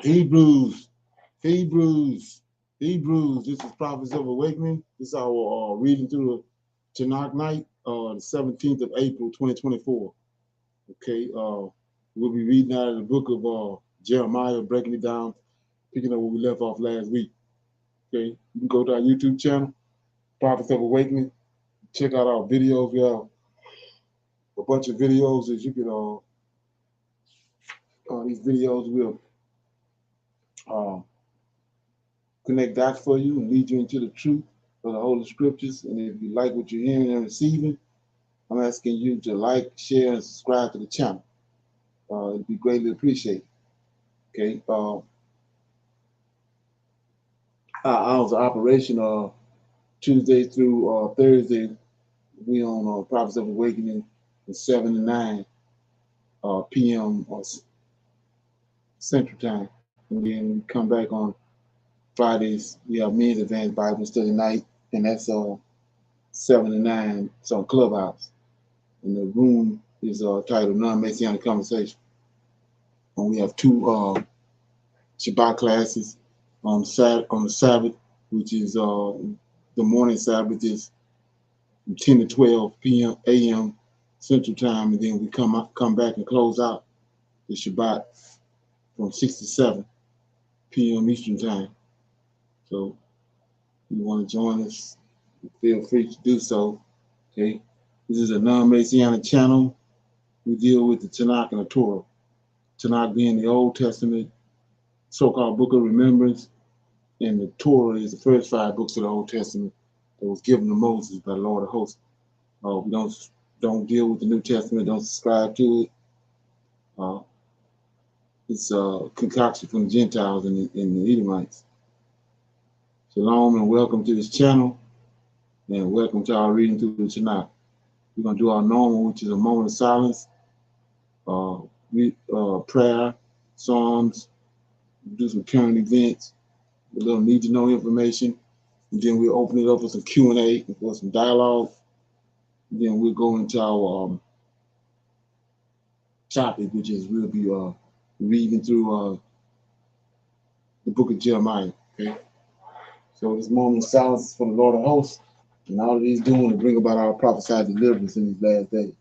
Hebrews, Hebrews, Hebrews. This is Prophets of Awakening. This is our reading through the Tanak night, the 17th of April, 2024. Okay, we'll be reading out of the book of Jeremiah, breaking it down, picking up where we left off last week. Okay, you can go to our YouTube channel, Prophets of Awakening. Check out our videos. We have a bunch of videos that you can. These videos will uh, connect dots for you and lead you into the truth of the Holy Scriptures. And if you like what you're hearing and receiving, I'm asking you to like, share, and subscribe to the channel. It'd be greatly appreciated. Okay. Our hours of operation are Tuesday through Thursday. We on Prophets of Awakening at 7 to 9 p.m. Central Time. And then we come back on Fridays. We have Men's Advanced Bible Study Night, and that's 7 to 9. It's on Clubhouse. And the room is titled Non-Messianic Conversation. And we have two Shabbat classes on the Sabbath, which is the morning Sabbath is from 10 to 12 p.m. a.m. Central Time, and then we come back and close out the Shabbat from 6 to 7 p.m. Eastern Time. So if you want to join us, feel free to do so. Okay, this is a non-Messianic channel. We deal with the Tanak and the Torah. Tanakh being the Old Testament, so-called Book of Remembrance, and the Torah is the first 5 books of the Old Testament that was given to Moses by the Lord of Hosts. We don't deal with the New Testament, don't subscribe to it. It's a concoction from the Gentiles and the Edomites. Shalom and welcome to this channel, and welcome to our reading through the Tanakh. We're going to do our normal, which is a moment of silence, prayer, psalms, do some current events, a little need-to-know information, and then we'll open it up for some Q&A and for some dialogue. And then we'll go into our topic, which is we'll be reading through the book of Jeremiah. Okay, so this moment of silence is for the Lord of Hosts, and all that He's doing to bring about our prophesied deliverance in these last days.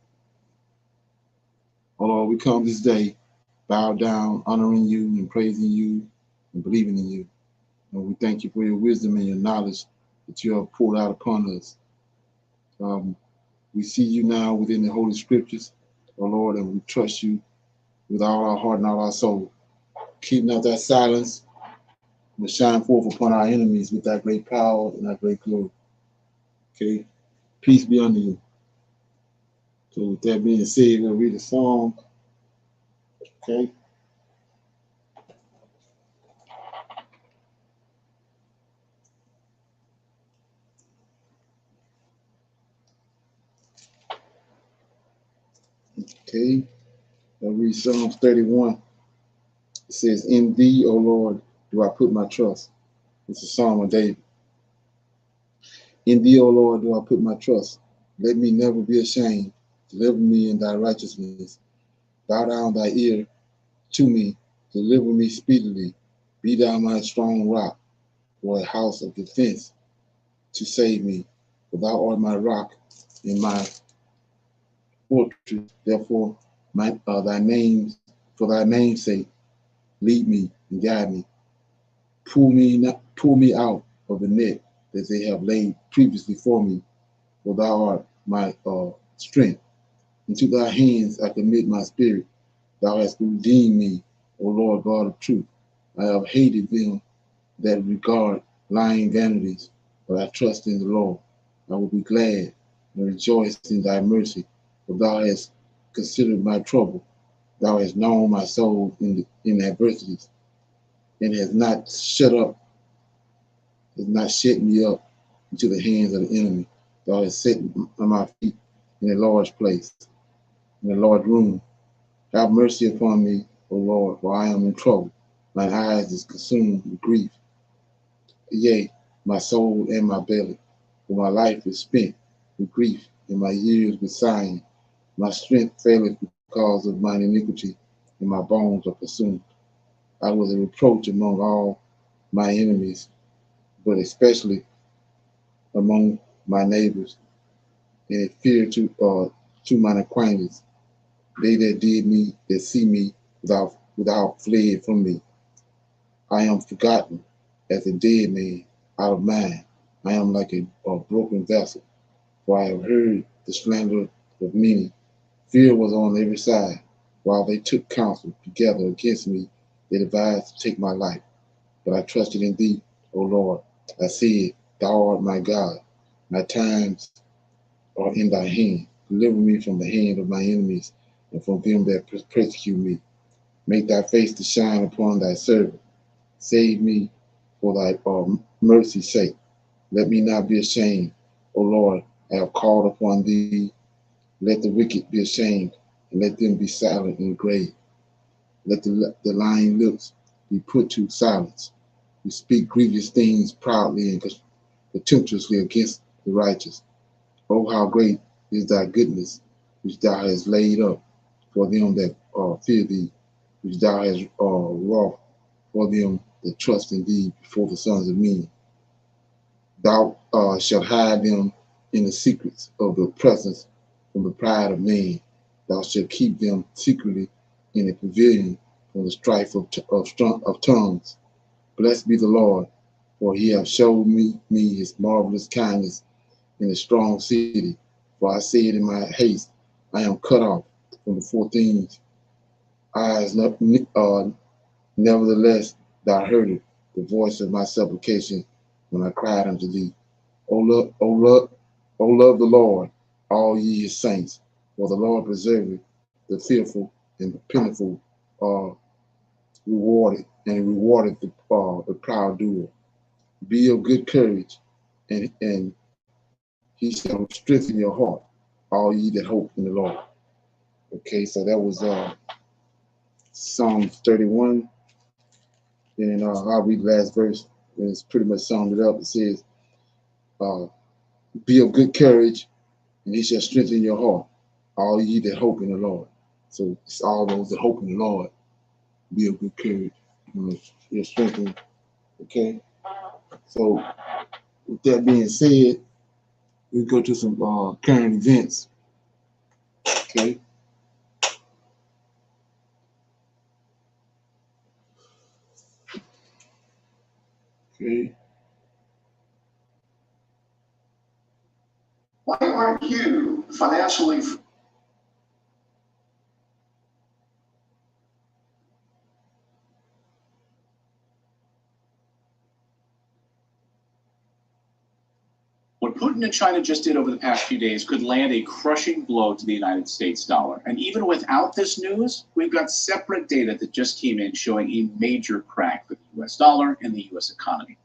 Oh Lord, we come this day, bow down, honoring you and praising you and believing in you. And we thank you for your wisdom and your knowledge that you have poured out upon us. We see you now within the Holy Scriptures, oh Lord, and we trust you with all our heart and all our soul. Keep not that silence, but shine forth upon our enemies with that great power and that great glory. Okay, peace be unto you. So with that being said, we'll read a psalm. Okay. Okay. I'll read Psalms 31. It says, "In thee, O Lord, do I put my trust." It's a psalm of David. "In thee, O Lord, do I put my trust. Let me never be ashamed. Deliver me in thy righteousness. Bow down thy ear to me. Deliver me speedily. Be thou my strong rock, or a house of defense to save me. For thou art my rock and my fortress. Therefore, for thy name's sake, lead me and guide me. Pull me out of the net that they have laid previously for me. For thou art my strength. Into thy hands I commit my spirit. Thou hast redeemed me, O Lord God of truth. I have hated them that regard lying vanities, but I trust in the Lord. I will be glad and rejoice in thy mercy, for thou hast considered my trouble. Thou hast known my soul in adversities, and has not shut me up into the hands of the enemy. Thou hast set my feet in a large place, in a large room. Have mercy upon me, O Lord, for I am in trouble. My eyes is consumed with grief. Yea, my soul and my belly, for my life is spent with grief, and my years with sighing. My strength faileth because of mine iniquity, and my bones are consumed. I was a reproach among all my enemies, but especially among my neighbors, and a fear to mine acquaintance. They that see me without fled from me. I am forgotten as a dead man out of mind. I am like a broken vessel, for I have heard the slander of many. Fear was on every side. While they took counsel together against me, they devised to take my life. But I trusted in thee, O Lord. I said, Thou art my God. My times are in thy hand. Deliver me from the hand of my enemies and from them that persecute me. Make thy face to shine upon thy servant. Save me for thy mercy's sake. Let me not be ashamed. O Lord, I have called upon thee. Let the wicked be ashamed, and let them be silent in the grave. Let the lying lips be put to silence. We speak grievous things proudly and contemptuously against the righteous. Oh, how great is thy goodness, which thou hast laid up for them that fear thee, which thou hast wrought for them that trust in thee before the sons of men. Thou shalt hide them in the secrets of the presence from the pride of man. Thou shalt keep them secretly in a pavilion from the strife of tongues. Blessed be the Lord, for he hath showed me his marvelous kindness in a strong city. For I said in my haste, I am cut off from before things. Nevertheless, thou heardest the voice of my supplication when I cried unto thee. O love the Lord, all ye his saints, for the Lord preserveth the fearful and the pitiful rewarded the proud doer. Be of good courage, and he shall strengthen your heart, all ye that hope in the Lord. Okay, so that was Psalm 31. And I'll read the last verse, and it's pretty much summed it up. It says, uh, be of good courage, and he shall strengthen your heart, all ye that hope in the Lord. So it's all those that hope in the Lord, be of good courage. You're strengthened. Okay. So with that being said, we go to some current events. Okay. Okay. Why aren't you financially? What Putin and China just did over the past few days could land a crushing blow to the United States dollar. And even without this news, we've got separate data that just came in showing a major crack for the US dollar and the US economy.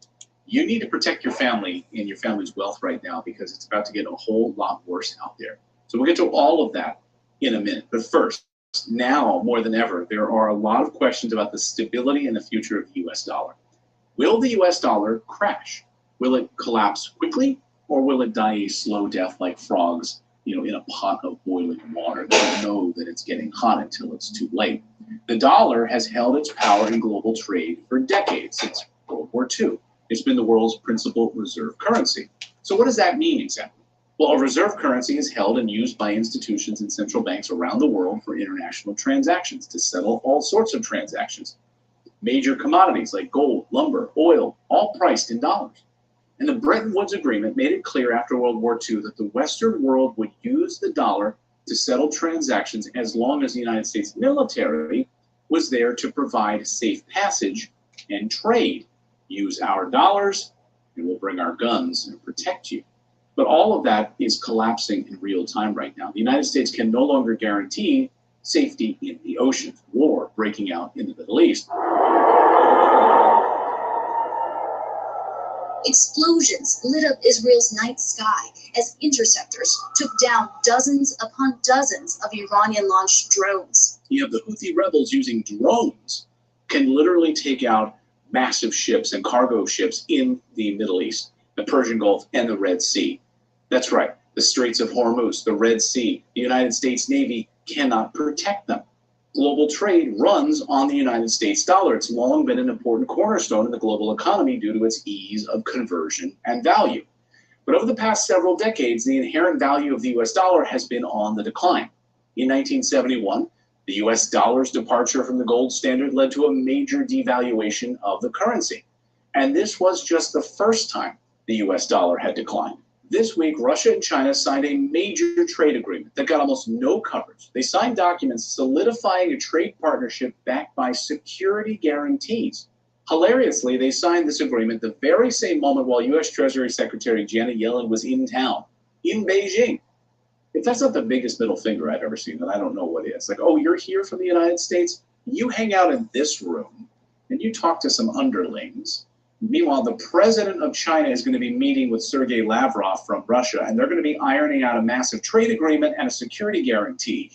You need to protect your family and your family's wealth right now because it's about to get a whole lot worse out there. So we'll get to all of that in a minute. But first, now more than ever, there are a lot of questions about the stability and the future of the US dollar. Will the US dollar crash? Will it collapse quickly? Or will it die a slow death like frogs, in a pot of boiling water? They don't know that it's getting hot until it's too late. The dollar has held its power in global trade for decades, since World War II. It's been the world's principal reserve currency. So what does that mean exactly? Well, a reserve currency is held and used by institutions and central banks around the world for international transactions to settle all sorts of transactions. Major commodities like gold, lumber, oil, all priced in dollars. And the Bretton Woods Agreement made it clear after World War II that the Western world would use the dollar to settle transactions as long as the United States military was there to provide safe passage and trade. Use our dollars, and we'll bring our guns and protect you. But all of that is collapsing in real time right now. The United States can no longer guarantee safety in the ocean. War breaking out in the Middle East. Explosions lit up Israel's night sky as interceptors took down dozens upon dozens of Iranian-launched drones. You have the Houthi rebels using drones can literally take out massive ships and cargo ships in the Middle East, the Persian Gulf, and the Red Sea. That's right, the Straits of Hormuz, the Red Sea. The United States Navy cannot protect them. Global trade runs on the United States dollar. It's long been an important cornerstone in the global economy due to its ease of conversion and value. But over the past several decades, the inherent value of the US dollar has been on the decline. In 1971, the US dollar's departure from the gold standard led to a major devaluation of the currency. And this was just the first time the US dollar had declined. This week, Russia and China signed a major trade agreement that got almost no coverage. They signed documents solidifying a trade partnership backed by security guarantees. Hilariously, they signed this agreement the very same moment while U.S. Treasury Secretary Janet Yellen was in town, in Beijing. If that's not the biggest middle finger I've ever seen, then I don't know what is. Like, oh, you're here from the United States? You hang out in this room, and you talk to some underlings. Meanwhile, the president of China is going to be meeting with Sergei Lavrov from Russia, and they're going to be ironing out a massive trade agreement and a security guarantee.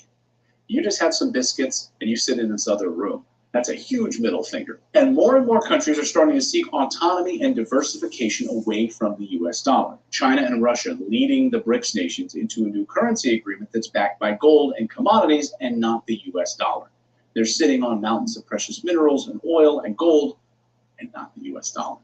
You just have some biscuits, and you sit in this other room. That's a huge middle finger. And more countries are starting to seek autonomy and diversification away from the US dollar. China and Russia leading the BRICS nations into a new currency agreement that's backed by gold and commodities and not the US dollar. They're sitting on mountains of precious minerals and oil and gold and not the US dollar.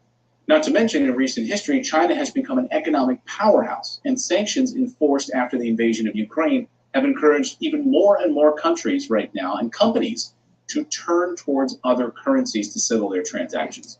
Not to mention, in recent history, China has become an economic powerhouse, and sanctions enforced after the invasion of Ukraine have encouraged even more and more countries right now and companies to turn towards other currencies to settle their transactions.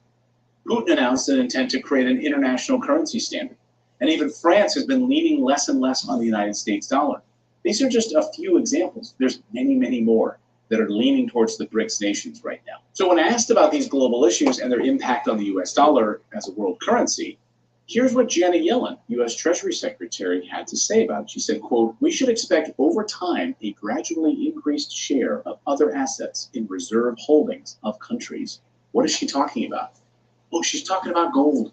Putin announced an intent to create an international currency standard, and even France has been leaning less and less on the United States dollar. These are just a few examples. There's many, many more that are leaning towards the BRICS nations right now. So when asked about these global issues and their impact on the US dollar as a world currency, here's what Janet Yellen, US Treasury Secretary, had to say about it. She said, quote, "We should expect over time a gradually increased share of other assets in reserve holdings of countries." What is she talking about? Oh, she's talking about gold.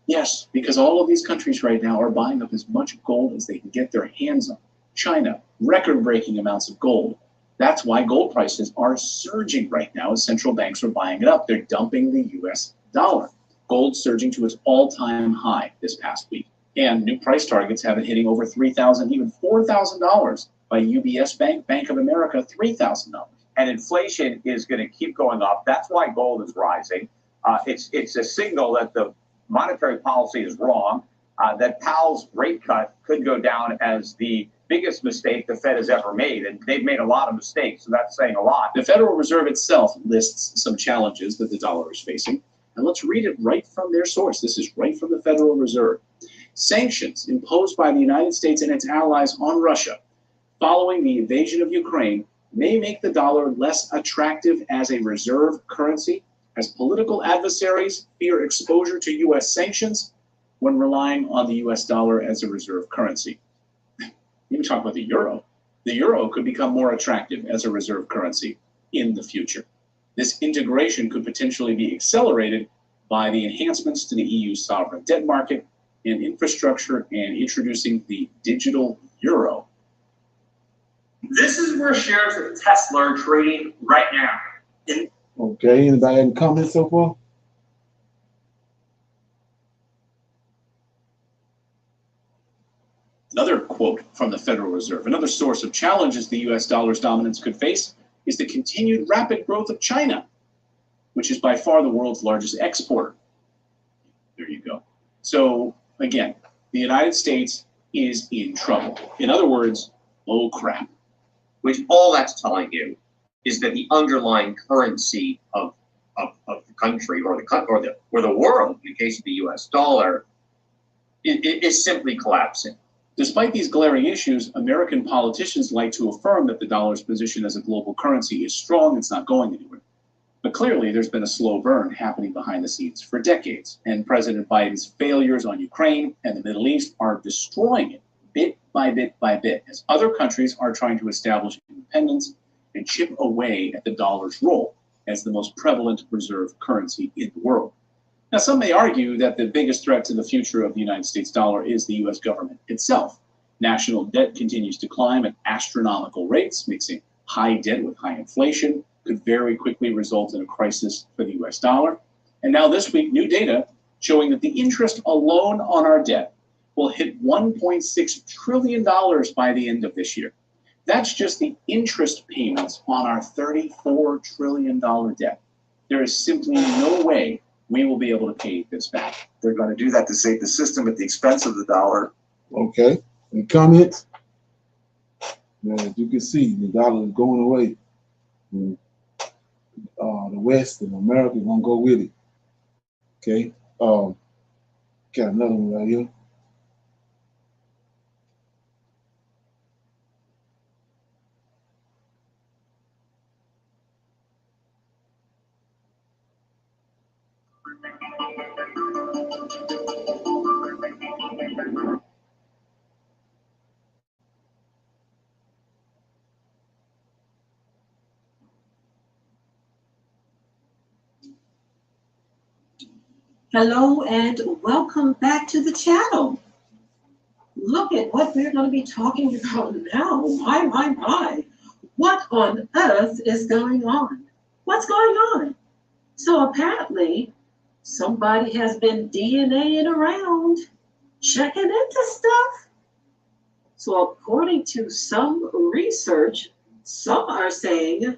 Yes, because all of these countries right now are buying up as much gold as they can get their hands on. China, record-breaking amounts of gold. That's why gold prices are surging right now as central banks are buying it up. They're dumping the US dollar. Gold surging to its all-time high this past week. And new price targets have it hitting over $3,000, even $4,000 by UBS Bank, Bank of America, $3,000. And inflation is going to keep going up. That's why gold is rising. It's a signal that the monetary policy is wrong, that Powell's rate cut could go down as the biggest mistake the Fed has ever made. And they've made a lot of mistakes, so that's saying a lot. The Federal Reserve itself lists some challenges that the dollar is facing. And let's read it right from their source. This is right from the Federal Reserve. Sanctions imposed by the United States and its allies on Russia following the invasion of Ukraine may make the dollar less attractive as a reserve currency, as political adversaries fear exposure to U.S. sanctions when relying on the U.S. dollar as a reserve currency. Even talk about the euro. The euro could become more attractive as a reserve currency in the future. This integration could potentially be accelerated by the enhancements to the EU's sovereign debt market and infrastructure and introducing the digital euro. This is where shares of Tesla are trading right now. Okay, anybody have any comments so far? Another quote from the Federal Reserve. Another source of challenges the U.S. dollar's dominance could face is the continued rapid growth of China, which is by far the world's largest exporter. There you go. So again, the United States is in trouble. In other words, oh crap. Which all that's telling you is that the underlying currency of the country or the world, in the case of the U.S. dollar, is simply collapsing. Despite these glaring issues, American politicians like to affirm that the dollar's position as a global currency is strong. It's not going anywhere. But clearly, there's been a slow burn happening behind the scenes for decades, and President Biden's failures on Ukraine and the Middle East are destroying it bit by bit by bit, as other countries are trying to establish independence and chip away at the dollar's role as the most prevalent reserve currency in the world. Now, some may argue that the biggest threat to the future of the United States dollar is the U.S. government itself. National debt continues to climb at astronomical rates, mixing high debt with high inflation could very quickly result in a crisis for the U.S. dollar. And now this week, new data showing that the interest alone on our debt will hit $1.6 trillion by the end of this year. That's just the interest payments on our $34 trillion debt. There is simply no way we will be able to pay this back. They're going to do that to save the system at the expense of the dollar. Okay. Any comments? As you can see, the dollar is going away. And, the West and America are gonna go with it. Okay. Got another one right here. Hello and welcome back to the channel. Look at what we're going to be talking about now. My. What on earth is going on? What's going on? So apparently somebody has been DNAing around, checking into stuff. So according to some research, some are saying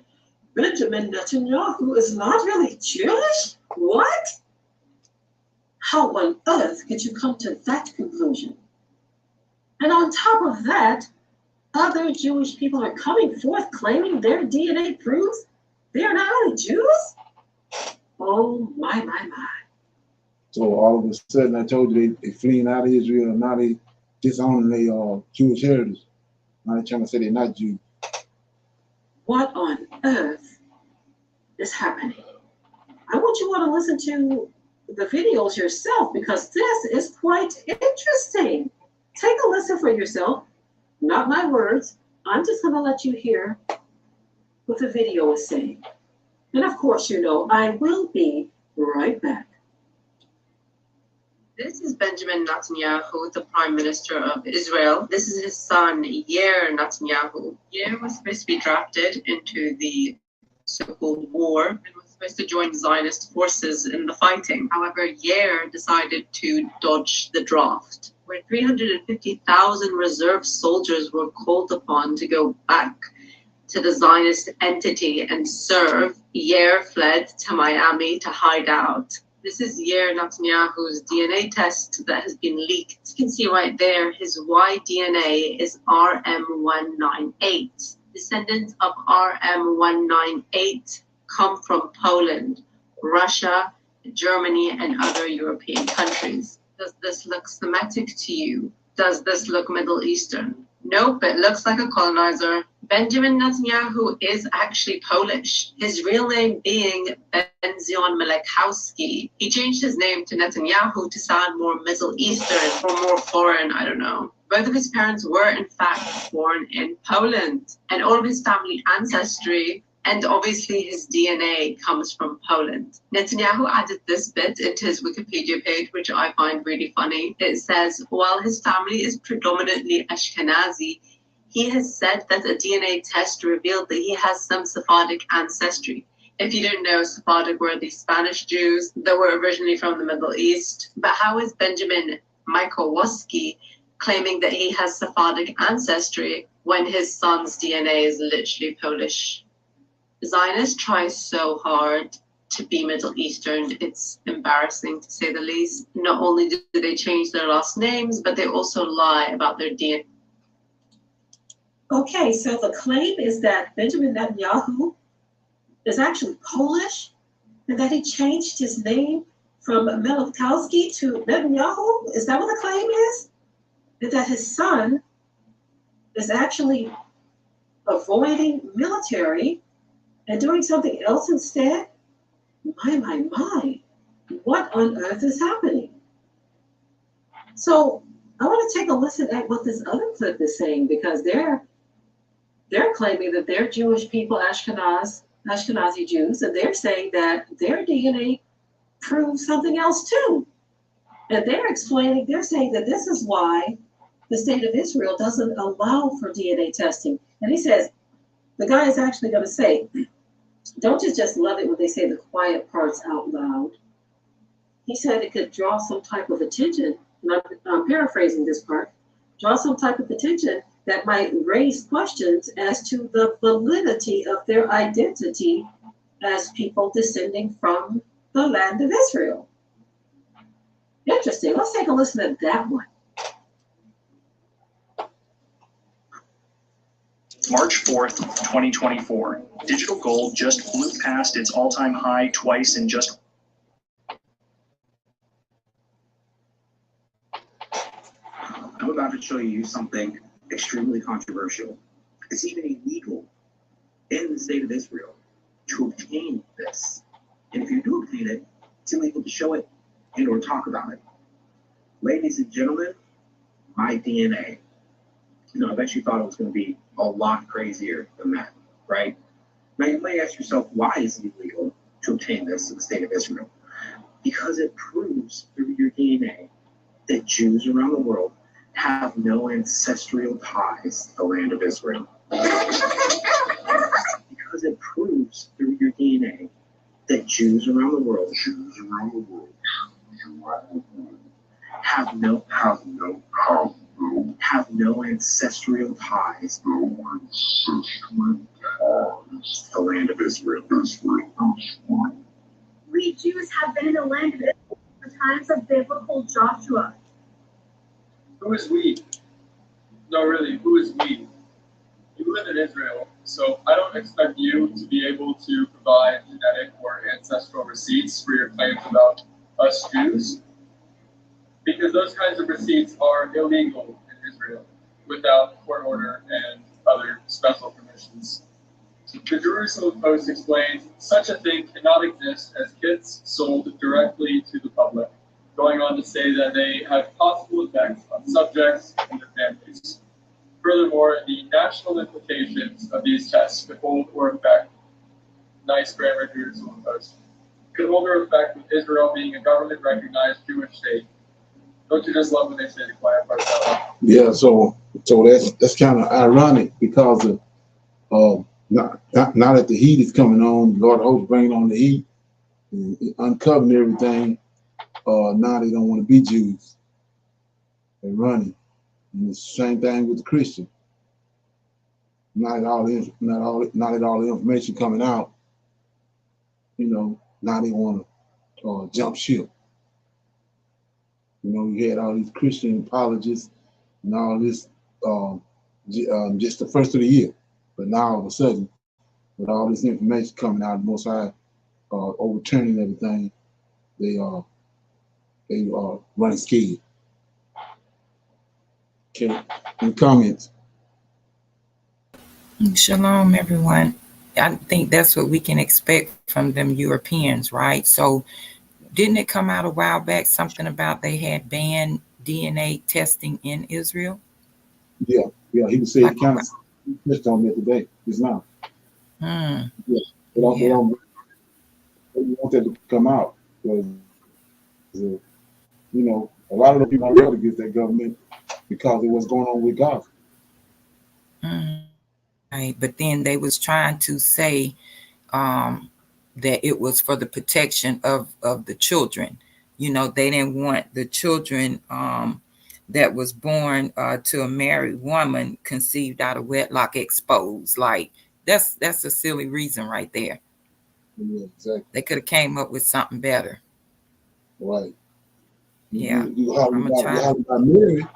Benjamin Netanyahu is not really Jewish? What? How on earth could you come to that conclusion? And on top of that, other Jewish people are coming forth claiming their DNA proves they are not only Jews? Oh, my. So all of a sudden, I told you they fleeing out of Israel, and now they disowning their Jewish heritage. Now they're trying to say they're not Jews. What on earth is happening? I want you all to listen to the videos yourself because this is quite interesting. Take a listen for yourself. Not my words. I'm just going to let you hear what the video is saying. And of course, you know, I will be right back. This is Benjamin Netanyahu, the Prime Minister of Israel. This is his son, Yair Netanyahu. Yair was supposed to be drafted into the so-called war and was supposed to join Zionist forces in the fighting. However, Yair decided to dodge the draft, where 350,000 reserve soldiers were called upon to go back to the Zionist entity and serve. Yair fled to Miami to hide out. This is Yair Netanyahu's DNA test that has been leaked. You can see right there, his Y DNA is RM198. Descendants of RM198 come from Poland, Russia, Germany, and other European countries. Does this look Semitic to you? Does this look Middle Eastern? Nope, it looks like a colonizer. Benjamin Netanyahu is actually Polish, his real name being Benzion Malekowski. He changed his name to Netanyahu to sound more Middle Eastern or more foreign, I don't know. Both of his parents were in fact born in Poland, and all of his family ancestry and obviously his DNA comes from Poland. Netanyahu added this bit into his Wikipedia page, which I find really funny. It says, while his family is predominantly Ashkenazi, he has said that a DNA test revealed that he has some Sephardic ancestry. If you didn't know, Sephardic were the Spanish Jews that were originally from the Middle East. But how is Benjamin Mikołowski claiming that he has Sephardic ancestry when his son's DNA is literally Polish? Zionists try so hard to be Middle Eastern, it's embarrassing to say the least. Not only do they change their last names, but they also lie about their DNA. Okay, so the claim is that Benjamin Netanyahu is actually Polish and that he changed his name from Malekowski to Netanyahu? Is that what the claim is? And that his son is actually avoiding military and doing something else instead? My. What on earth is happening? So I want to take a listen at what this other clip is saying, because they're claiming that they're Jewish people, Ashkenazi Jews, and they're saying that their DNA proves something else too. And they're saying that this is why the state of Israel doesn't allow for DNA testing. And he says, the guy is actually going to say, don't you just love it when they say the quiet parts out loud? He said it could draw some type of attention, and I'm paraphrasing this part, draw some type of attention that might raise questions as to the validity of their identity as people descending from the land of Israel. Interesting. Let's take a listen to that one. March 4th, 2024. Digital gold just blew past its all-time high twice in just. I'm about to show you something extremely controversial. It's even illegal in the state of Israel to obtain this. And if you do obtain it, it's illegal to show it and or talk about it. Ladies and gentlemen, my DNA. I bet you thought it was going to be a lot crazier than that, right? Now you may ask yourself, why is it illegal to obtain this in the state of Israel? Because it proves through your DNA that Jews around the world have no ancestral ties to the land of Israel. Because it proves through your DNA that Jews around the world have no ancestral ties to the land of Israel. We Jews have been in the land of Israel for times of biblical Joshua. Who is we? No, really, who is we? You live in Israel, so I don't expect you to be able to provide genetic or ancestral receipts for your claims about us Jews, because those kinds of receipts are illegal in Israel without court order and other special permissions. The Jerusalem Post explains such a thing cannot exist as kits sold directly to the public, going on to say that they have possible effects on subjects and their families. Furthermore, the national implications of these tests could hold or affect, nice grammar, Jerusalem Post, could hold or affect with Israel being a government-recognized Jewish state. Don't you just love when they say the quiet part out? Yeah, so that's kind of ironic because of now that the heat is coming on, Lord hope bringing on the heat, and uncovering everything. Now they don't want to be Jews. They're running. And it's the same thing with the Christian. Not at all the information coming out, now they want to jump ship. You had all these Christian apologists and all this just the first of the year. But now all of a sudden, with all this information coming out, Most High overturning everything, they are running scared. Okay, any comments? Shalom, everyone. I think that's what we can expect from them Europeans, right? So didn't it come out a while back, something about they had banned DNA testing in Israel? Yeah, he was saying kind of touched on that today, just now. Yeah, they don't want that to come out because, a lot of the people rebelled against that government because of what's going on with Gaza. Right, but then they was trying to say that it was for the protection of the children. They didn't want the children that was born to a married woman conceived out of wedlock exposed. Like that's a silly reason right there. Yeah, exactly. They could have came up with something better. Right. Yeah. You got married.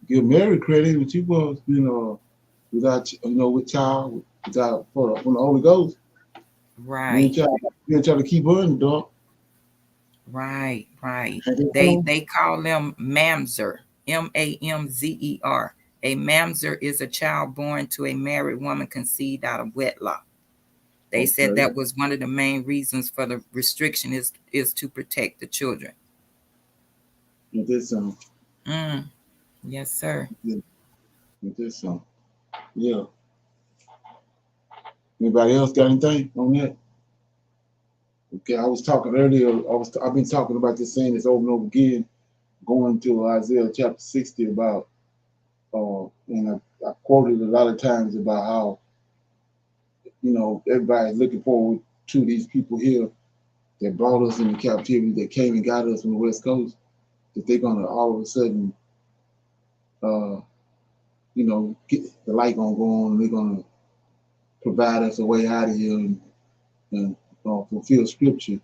Give Mary credit, but you was, without, with child, without from the Holy Ghost. Right. You didn't try to keep her in the dark. Right. They call them mamzer, M-A-M-Z-E-R. A mamzer is a child born to a married woman conceived out of wedlock. They said that was one of the main reasons for the restriction is to protect the children. With this song. Yes, sir. With this song. Yeah. Anybody else got anything on that? Okay, I was talking earlier. I've been talking about this saying this over and over again, going to Isaiah chapter 60 about, and I quoted a lot of times about how, everybody's looking forward to these people here that brought us into captivity, that came and got us from the West Coast, that they're gonna all of a sudden you know, get the light gonna go on, and they're gonna provide us a way out of here and fulfill scripture.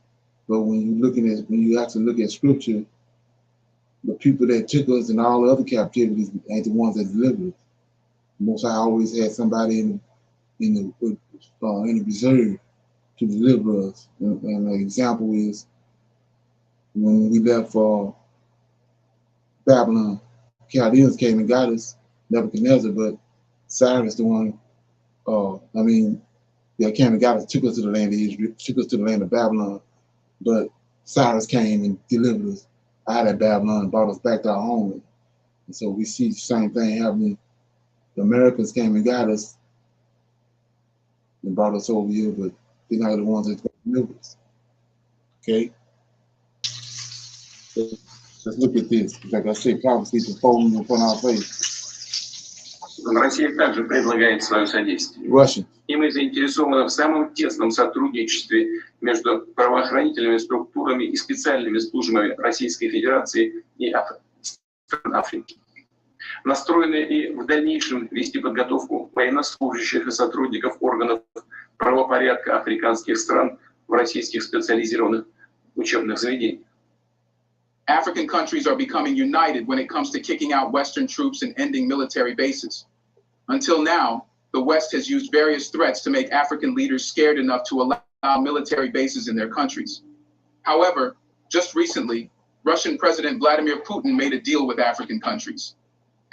But when you actually look at scripture, the people that took us in all the other captivities ain't the ones that delivered us. Most High always had somebody in the reserve to deliver us. And an example is when we left for Babylon, Chaldeans came and got us, Nebuchadnezzar, but Cyrus the one, came and got us, took us to the land of Israel, took us to the land of Babylon, but Cyrus came and delivered us out of Babylon and brought us back to our home. And so we see the same thing happening. The Americans came and got us and brought us over here, but they're not the ones that delivered us. Okay? So let's look at this. Like I said, prophecy unfolding upon our face. Россия также предлагает свое содействие. Russian. И мы заинтересованы в самом тесном сотрудничестве между правоохранительными структурами и специальными службами Российской Федерации и стран Африки. Настроены и в дальнейшем вести подготовку военнослужащих и сотрудников органов правопорядка африканских стран в российских специализированных учебных заведениях. African countries are becoming united when it comes to kicking out Western troops and ending military bases. Until now, the West has used various threats to make African leaders scared enough to allow military bases in their countries. However, just recently, Russian President Vladimir Putin made a deal with African countries.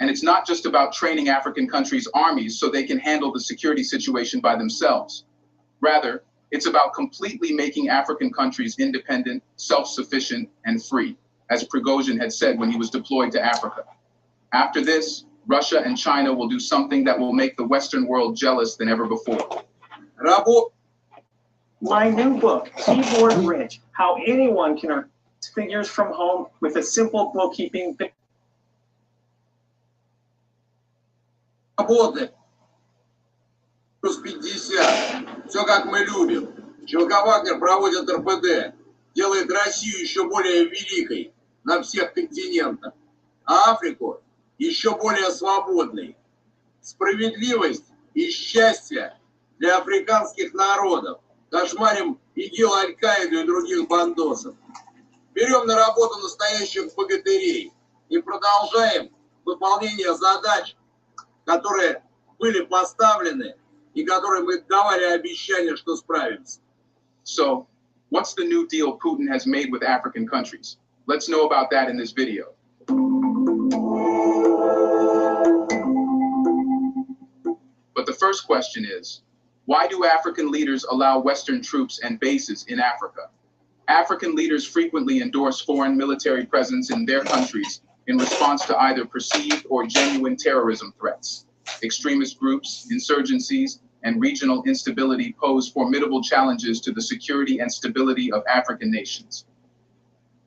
And it's not just about training African countries' armies so they can handle the security situation by themselves. Rather, it's about completely making African countries independent, self-sufficient, and free, as Prigozhin had said when he was deployed to Africa. After this, Russia and China will do something that will make the Western world jealous than ever before. My new book, Keyboard Rich, How Anyone Can Earn Figures from Home with a Simple Bookkeeping. Работы. Плюс 50. Все как мы любим. Вагнер проводит РПД. Делает Россию еще более великой на всех континентах. А Африку еще более свободной. Справедливость и счастье для африканских народов. Кошмарим ИГИЛ, Аль-Каиду и других бандосов. Берем на работу настоящих богатырей и продолжаем выполнение задач, которые были поставлены и которые мы давали обещание, что справимся. So, what's the new deal Putin has made with African countries? Let's know about that in this video. But the first question is, why do African leaders allow Western troops and bases in Africa? African leaders frequently endorse foreign military presence in their countries in response to either perceived or genuine terrorism threats. Extremist groups, insurgencies, and regional instability pose formidable challenges to the security and stability of African nations.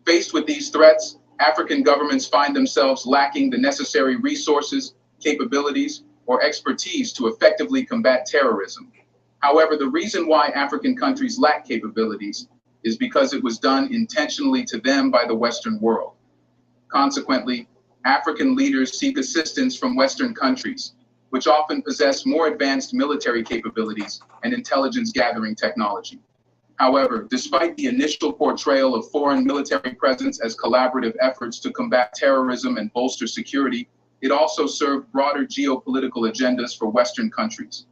Faced with these threats, African governments find themselves lacking the necessary resources, capabilities, or expertise to effectively combat terrorism. However, the reason why African countries lack capabilities is because it was done intentionally to them by the Western world. Consequently, African leaders seek assistance from Western countries, which often possess more advanced military capabilities and intelligence gathering technology. However, despite the initial portrayal of foreign military presence as collaborative efforts to combat terrorism and bolster security, it also served broader geopolitical agendas for Western countries.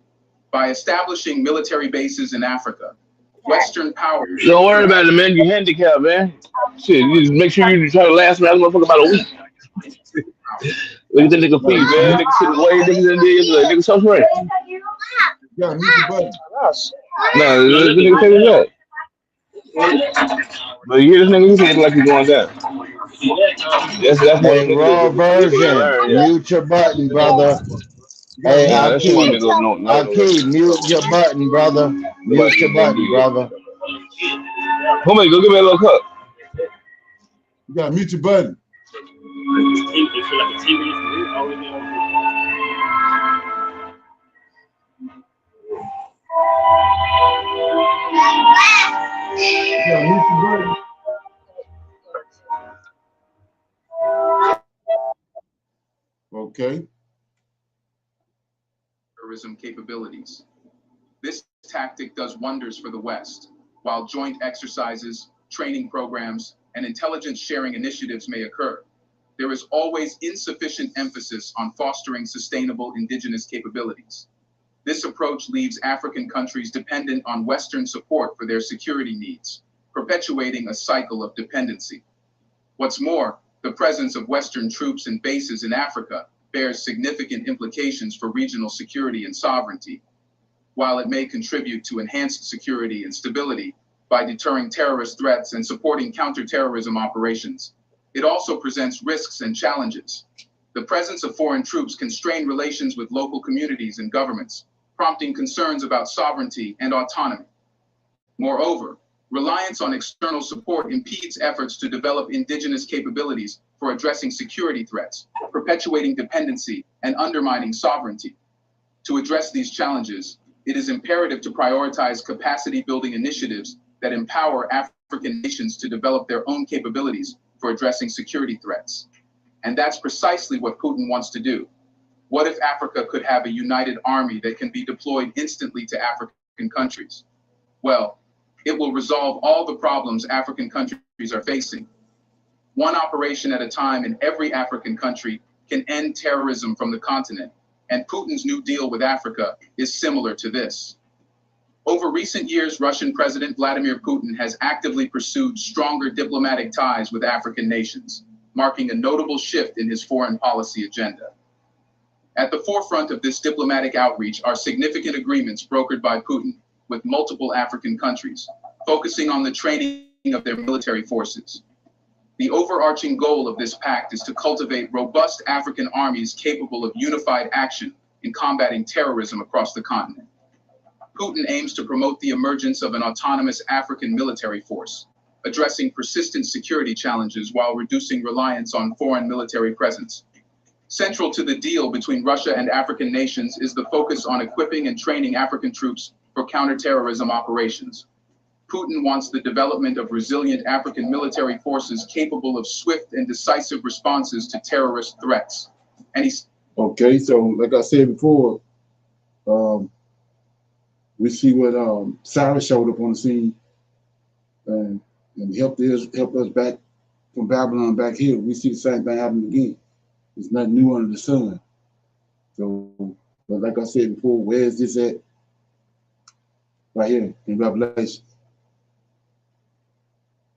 By establishing military bases in Africa, Western powers... Don't worry about it, man. You're handicapped, man. Shit, you just make sure you try to last around the motherfucker about a week. Look at the nigga feet, man. Nigga shit way niggas in there. Nigga so great. Yeah, mute the button. No, the nigga take it up. But you hear this nigga, he's like he's going down. That's Hey, raw version. Mute your button, brother. Hey, Akeem, mute your button, brother. Mute your button, brother. Homie, go give me a little cup. You gotta mute your button. Okay. Terrorism capabilities. This tactic does wonders for the West. While joint exercises, training programs, and intelligence sharing initiatives may occur, there is always insufficient emphasis on fostering sustainable indigenous capabilities. This approach leaves African countries dependent on Western support for their security needs, perpetuating a cycle of dependency. What's more, the presence of Western troops and bases in Africa bears significant implications for regional security and sovereignty. While it may contribute to enhanced security and stability by deterring terrorist threats and supporting counterterrorism operations, it also presents risks and challenges. The presence of foreign troops can strain relations with local communities and governments, prompting concerns about sovereignty and autonomy. Moreover, reliance on external support impedes efforts to develop indigenous capabilities for addressing security threats, perpetuating dependency, and undermining sovereignty. To address these challenges, it is imperative to prioritize capacity-building initiatives that empower African nations to develop their own capabilities for addressing security threats. And that's precisely what Putin wants to do. What if Africa could have a united army that can be deployed instantly to African countries? Well, it will resolve all the problems African countries are facing. One operation at a time in every African country can end terrorism from the continent, and Putin's New Deal with Africa is similar to this. Over recent years, Russian President Vladimir Putin has actively pursued stronger diplomatic ties with African nations, marking a notable shift in his foreign policy agenda. At the forefront of this diplomatic outreach are significant agreements brokered by Putin with multiple African countries, focusing on the training of their military forces. The overarching goal of this pact is to cultivate robust African armies capable of unified action in combating terrorism across the continent. Putin aims to promote the emergence of an autonomous African military force, addressing persistent security challenges while reducing reliance on foreign military presence. Central to the deal between Russia and African nations is the focus on equipping and training African troops for counterterrorism operations. Putin wants the development of resilient African military forces capable of swift and decisive responses to terrorist threats. And okay, so like I said before, we see what Cyrus showed up on the scene and helped us back from Babylon back here. We see the same thing happening again. There's nothing new under the sun. So, but like I said before, where is this at? Right here in Revelation.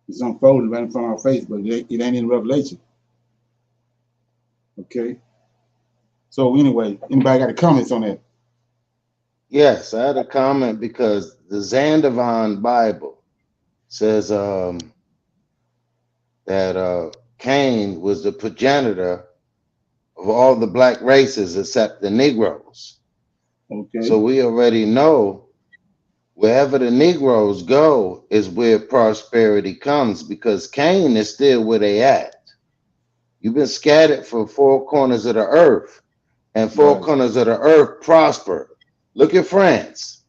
It's unfolding right in front of our face, but it ain't in Revelation. Okay. So anyway, anybody got any comments on that? Yes, I had a comment because the Zandavan Bible says that Cain was the progenitor of all the black races except the Negroes. Okay. So we already know wherever the Negroes go is where prosperity comes, because Cain is still where they at. You've been scattered from four corners of the earth, and four corners of the earth prosper. Look at France.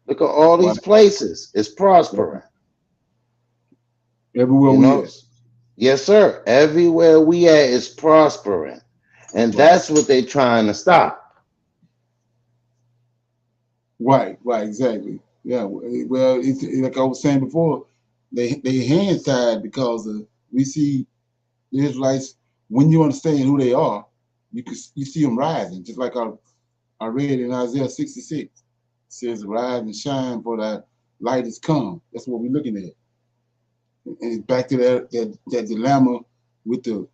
Look at all these places. It's prospering. Everywhere we at. Yes, sir. Everywhere we at is prospering. And that's what they're trying to stop. Right, exactly. Yeah, well, it's like I was saying before, they hands tied because we see the Israelites, when you understand who they are, you see them rising, just like I read in Isaiah 66. It says, "Rise and shine, for thy light is come." That's what we're looking at. And back to that dilemma with the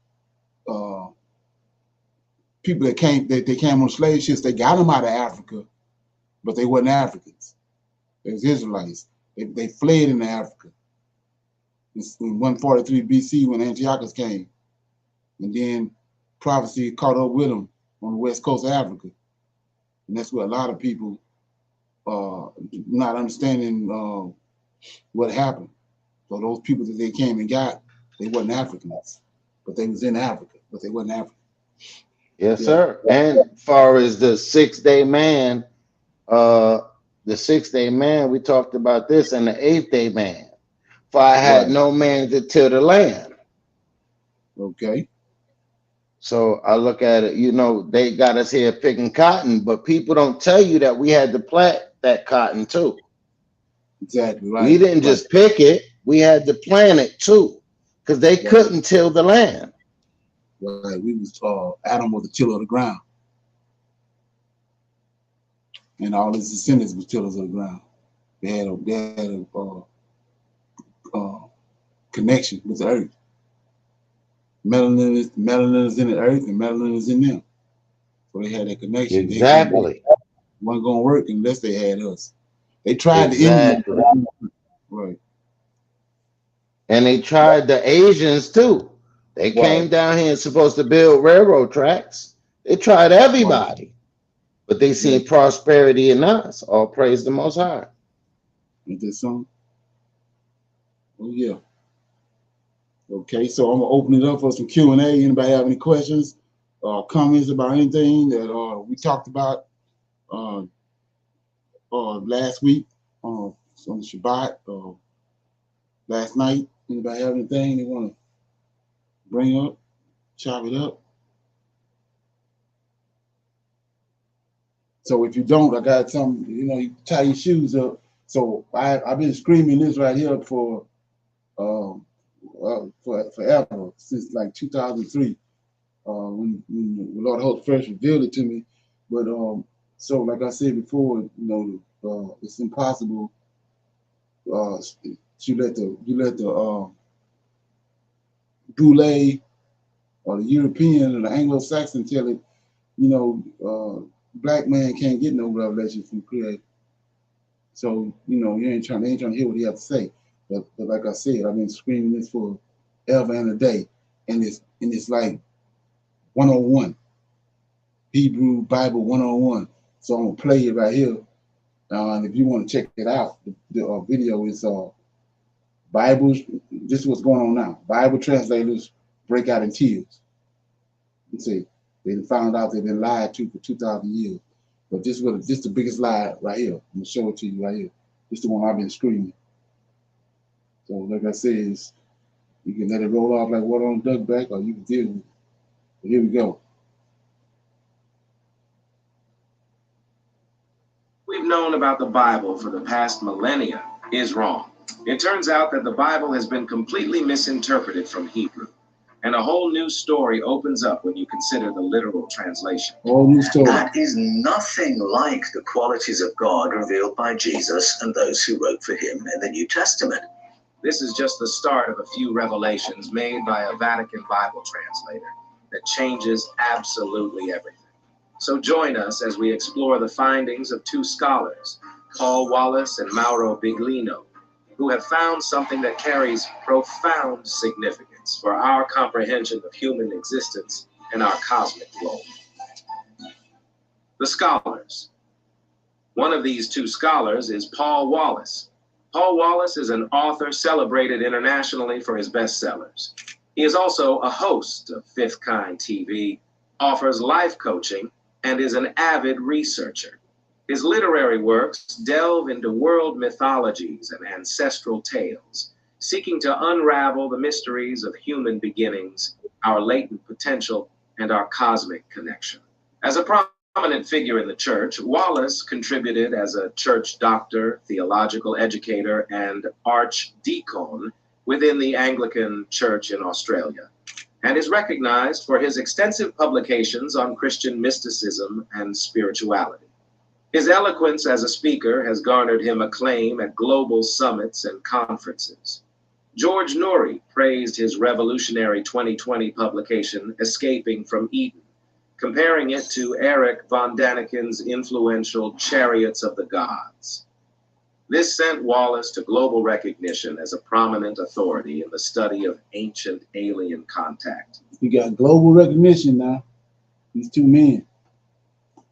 people that came on slave ships. They got them out of Africa, but they weren't Africans. They was Israelites. They fled into Africa in 143 BC when Antiochus came, and then prophecy caught up with them on the west coast of Africa, and that's where a lot of people not understanding what happened. So those people that they came and got, they wasn't Africans, but they was in Africa, but they wasn't African. Yes, sir. And far as the 6-day man, we talked about this, and the 8th-day man. For I had no man to till the land. Okay. So I look at it, you know, they got us here picking cotton, but people don't tell you that we had to plant that cotton too. Exactly right. We didn't just pick it, we had to plant it too, because they couldn't till the land. Right. We was Adam was the tiller of the ground. And all his descendants was tillers of the ground. They had a connection with the earth. Melanin is in the earth and melanin is in them. So they had that connection. Exactly. They wasn't gonna work unless they had us. They tried exactly. the Indians. Right. And they tried the Asians too. They came down here and supposed to build railroad tracks. They tried everybody. But they seen prosperity in us. All praise the Most High. Ain't that something? Oh yeah. Okay, so I'm gonna open it up for some Q&A. Anybody have any questions or comments about anything that we talked about last week on the Shabbat or last night? Anybody have anything they want to bring up, chop it up? So if you don't, I got some, you know, you tie your shoes up. So I've been screaming this right here for forever, since like 2003, when the Lord Holy First revealed it to me. But so like I said before, you know, it's impossible you let the Boule or the European or the Anglo-Saxon tell it, you know, black man can't get no revelation from Creator. So, you know, they ain't trying to hear what he have to say. But like I said, I've been screaming this for ever and a day. And it's like 101. Hebrew Bible 101. So I'm gonna play it right here. And if you want to check it out, the video is Bibles. This is what's going on now. Bible translators break out in tears. You see, they found out they've been lied to for 2,000 years. But this is the biggest lie right here. I'm gonna show it to you right here. This is the one I've been screaming. So like I said, you can let it roll off like water on a duck back, or you can deal with it. But here we go. We've known about the Bible for the past millennia is wrong. It turns out that the Bible has been completely misinterpreted from Hebrew. And a whole new story opens up when you consider the literal translation. Whole new story. That is nothing like the qualities of God revealed by Jesus and those who wrote for him in the New Testament. This is just the start of a few revelations made by a Vatican Bible translator that changes absolutely everything. So join us as we explore the findings of two scholars, Paul Wallace and Mauro Biglino, who have found something that carries profound significance for our comprehension of human existence and our cosmic globe. The scholars. One of these two scholars is Paul Wallace. Paul Wallace is an author celebrated internationally for his bestsellers. He is also a host of Fifth Kind TV, offers life coaching, and is an avid researcher. His literary works delve into world mythologies and ancestral tales, seeking to unravel the mysteries of human beginnings, our latent potential, and our cosmic connection. As a prominent figure in the church, Wallace contributed as a church doctor, theological educator, and archdeacon within the Anglican Church in Australia, and is recognized for his extensive publications on Christian mysticism and spirituality. His eloquence as a speaker has garnered him acclaim at global summits and conferences. George Norrie praised his revolutionary 2020 publication, Escaping from Eden, comparing it to Erich von Daniken's influential Chariots of the Gods. This sent Wallace to global recognition as a prominent authority in the study of ancient alien contact. We got global recognition now. These two men.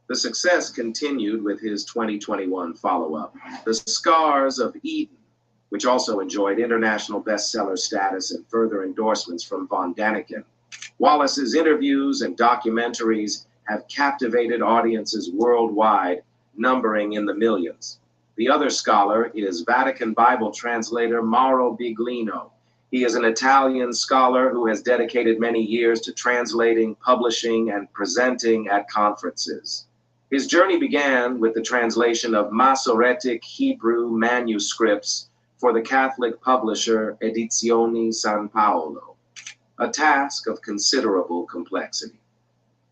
The success continued with his 2021 follow-up, The Scars of Eden, which also enjoyed international bestseller status and further endorsements from von Daniken. Wallace's interviews and documentaries have captivated audiences worldwide, numbering in the millions. The other scholar is Vatican Bible translator Mauro Biglino. He is an Italian scholar who has dedicated many years to translating, publishing, and presenting at conferences. His journey began with the translation of Masoretic Hebrew manuscripts for the Catholic publisher Edizioni San Paolo, a task of considerable complexity.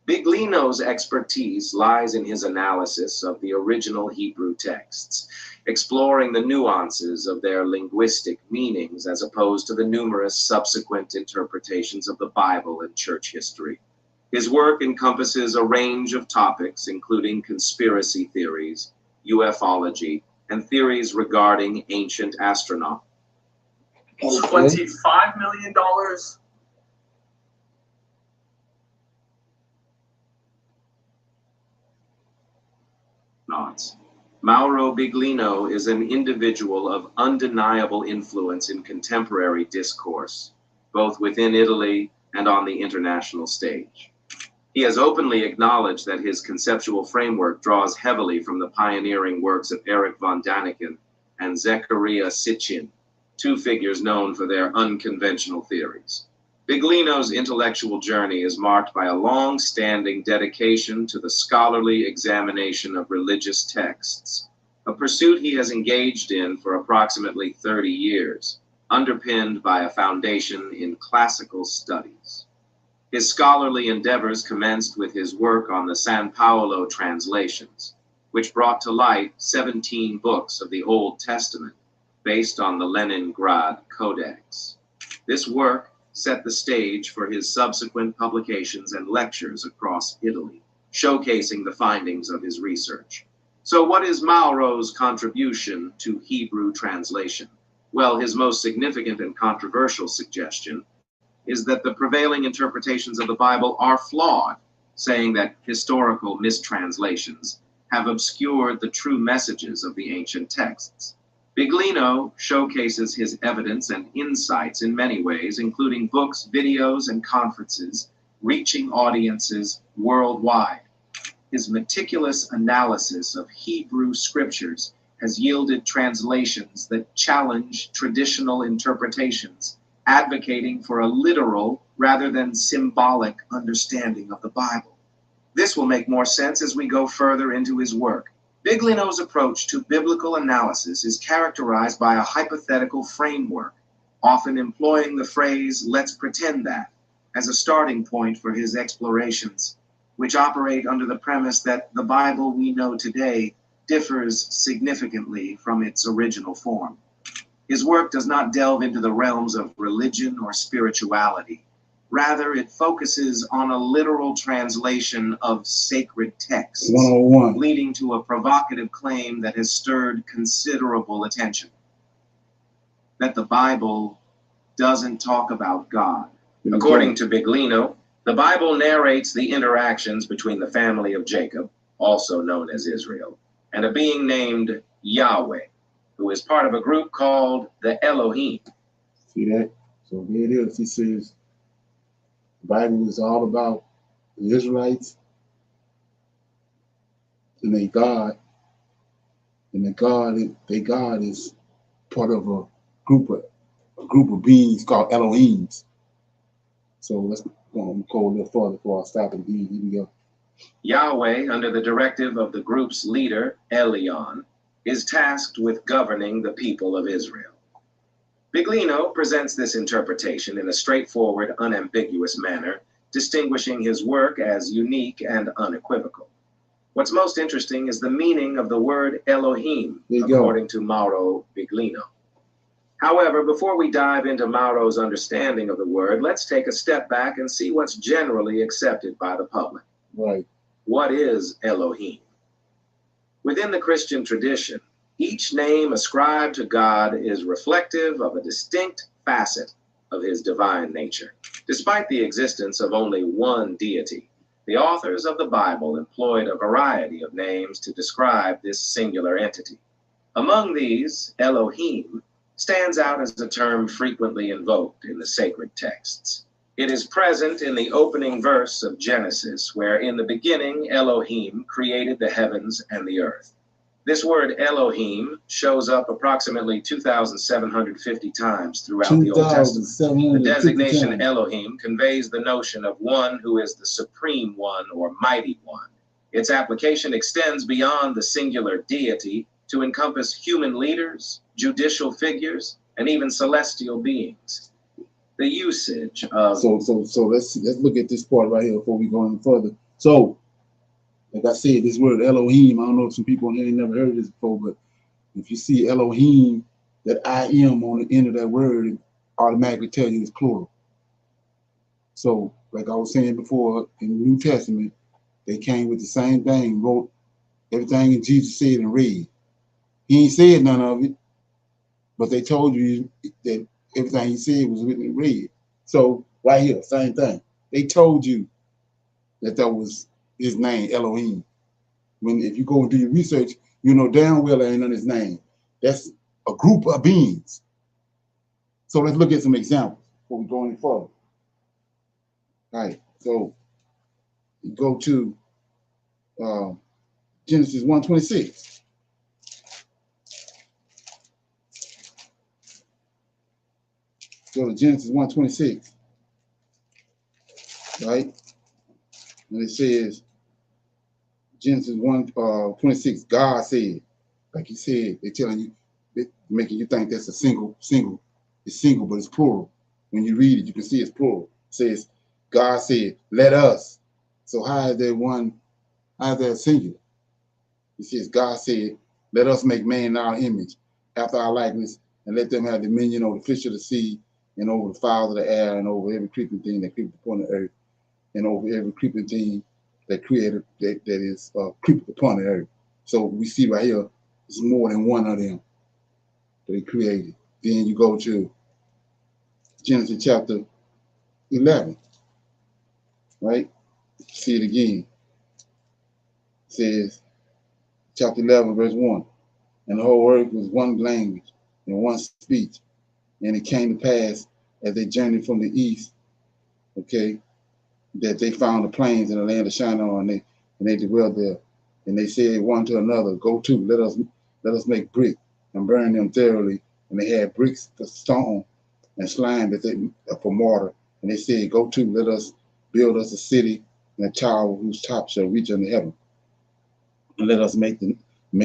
Biglino's expertise lies in his analysis of the original Hebrew texts, exploring the nuances of their linguistic meanings as opposed to the numerous subsequent interpretations of the Bible and church history. His work encompasses a range of topics, including conspiracy theories, ufology, and theories regarding ancient astronomy. $25 million? Mauro Biglino is an individual of undeniable influence in contemporary discourse, both within Italy and on the international stage. He has openly acknowledged that his conceptual framework draws heavily from the pioneering works of Erich von Däniken and Zecharia Sitchin, two figures known for their unconventional theories. Biglino's intellectual journey is marked by a long-standing dedication to the scholarly examination of religious texts, a pursuit he has engaged in for approximately 30 years, underpinned by a foundation in classical studies. His scholarly endeavors commenced with his work on the San Paolo translations, which brought to light 17 books of the Old Testament based on the Leningrad Codex. This work set the stage for his subsequent publications and lectures across Italy, showcasing the findings of his research. So what is Mauro's contribution to Hebrew translation? Well, his most significant and controversial suggestion is that the prevailing interpretations of the Bible are flawed, saying that historical mistranslations have obscured the true messages of the ancient texts. Biglino showcases his evidence and insights in many ways, including books, videos, and conferences, reaching audiences worldwide. His meticulous analysis of Hebrew scriptures has yielded translations that challenge traditional interpretations, advocating for a literal rather than symbolic understanding of the Bible. This will make more sense as we go further into his work. Biglino's approach to biblical analysis is characterized by a hypothetical framework, often employing the phrase, "let's pretend that," as a starting point for his explorations, which operate under the premise that the Bible we know today differs significantly from its original form. His work does not delve into the realms of religion or spirituality. Rather, it focuses on a literal translation of sacred texts, 101, leading to a provocative claim that has stirred considerable attention: that the Bible doesn't talk about God. According to Biglino, the Bible narrates the interactions between the family of Jacob, also known as Israel, and a being named Yahweh, who is part of a group called the Elohim. See that? So there it is. He says the Bible is all about the Israelites and their God. And their God is part of a group of beings called Elohims. So let's go a little further before I stop and here we go. Yahweh, under the directive of the group's leader, Elion, is tasked with governing the people of Israel. Biglino presents this interpretation in a straightforward, unambiguous manner, distinguishing his work as unique and unequivocal. What's most interesting is the meaning of the word Elohim, according to Mauro Biglino. However, before we dive into Mauro's understanding of the word, let's take a step back and see what's generally accepted by the public. Right. What is Elohim? Within the Christian tradition, each name ascribed to God is reflective of a distinct facet of his divine nature. Despite the existence of only one deity, the authors of the Bible employed a variety of names to describe this singular entity. Among these, Elohim stands out as a term frequently invoked in the sacred texts. It is present in the opening verse of Genesis, where in the beginning Elohim created the heavens and the earth. This word Elohim shows up approximately 2,750 times throughout the Old Testament. The designation Elohim conveys the notion of one who is the supreme one or mighty one. Its application extends beyond the singular deity to encompass human leaders, judicial figures, and even celestial beings. The usage of so let's look at this part right here before we go any further. So, like I said, this word Elohim, I don't know if some people in here ain't never heard of this before, but if you see Elohim, that I am on the end of that word, it automatically tell you it's plural. So, like I was saying before, in the New Testament, they came with the same thing, wrote everything that Jesus said and read. He ain't said none of it, but they told you that everything he said was written and read. So, right here, same thing. They told you that was his name, Elohim. When if you go and do your research, you know damn well that ain't on his name. That's a group of beings. So let's look at some examples before we go any further. All right, so you go to Genesis 1:26. Go to Genesis 1:26, right? And it says, Genesis 1:26, God said, like he said, they're telling you, they're making you think that's a single, it's single, but it's plural. When you read it, you can see it's plural. It says, God said, let us. So how is there one, how is there singular? It says, God said, let us make man in our image, after our likeness, and let them have dominion over the fish of the sea, and over the fowls of the air, and over every creeping thing that creepeth upon the earth, and over every creeping thing that created that is creepeth upon the earth. So we see right here, it's more than one of them that he created. Then you go to Genesis chapter 11, right? See it again. It says, chapter 11, verse 1. And the whole earth was one language and one speech. And it came to pass as they journeyed from the east, okay, that they found the plains in the land of Shinar, and they dwelled there. And they said one to another, go to, let us make brick and burn them thoroughly. And they had bricks for stone and slime that they for mortar. And they said, go to, let us build us a city and a tower whose top shall reach unto heaven. And let us make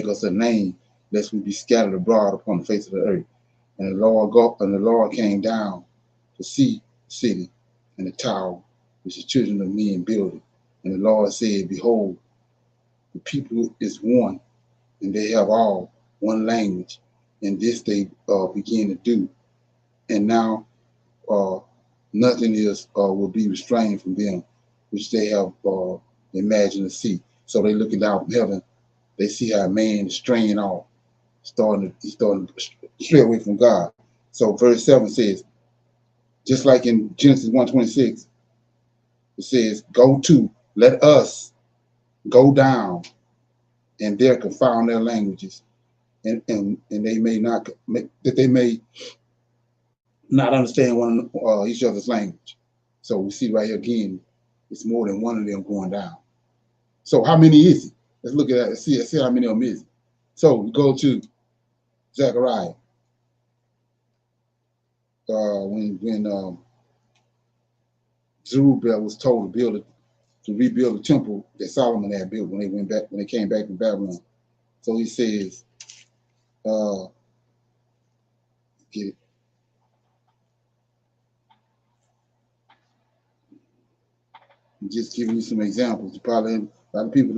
us a name, lest we be scattered abroad upon the face of the earth. And the Lord came down to see the city and the tower which the children of men builded. And the Lord said, behold, the people is one, and they have all one language. And this they begin to do. And now nothing will be restrained from them, which they have imagined to see. So they looking down from heaven, they see how man is straying off, he's starting to stray away from God. So verse 7 says, just like in Genesis 1:26, it says, go to, let us go down and there confound their languages, and they may not understand each other's language. So we see right here again, it's more than one of them going down. So how many is it? Let's look at that and see how many of them is it. So we go to Zechariah. When Zerubbabel was told to rebuild the temple that Solomon had built when they came back from Babylon. So he says, get it. I'm just giving you some examples. Probably a lot of people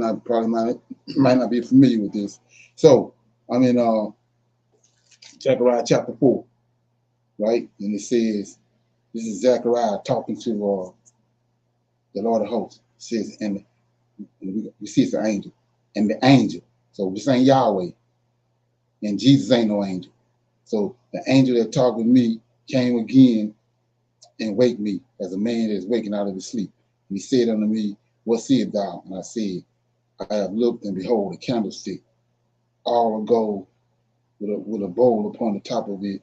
might not be familiar with this. So I'm in Zechariah chapter 4, right? And it says, this is Zechariah talking to the Lord of hosts. It says, and we see it's an angel. And the angel, so this ain't Yahweh, and Jesus ain't no angel. So the angel that talked with me came again and waked me as a man that is waking out of his sleep. And he said unto me, what seest thou? And I said, I have looked, and behold, a candlestick, all of gold, with a bowl upon the top of it,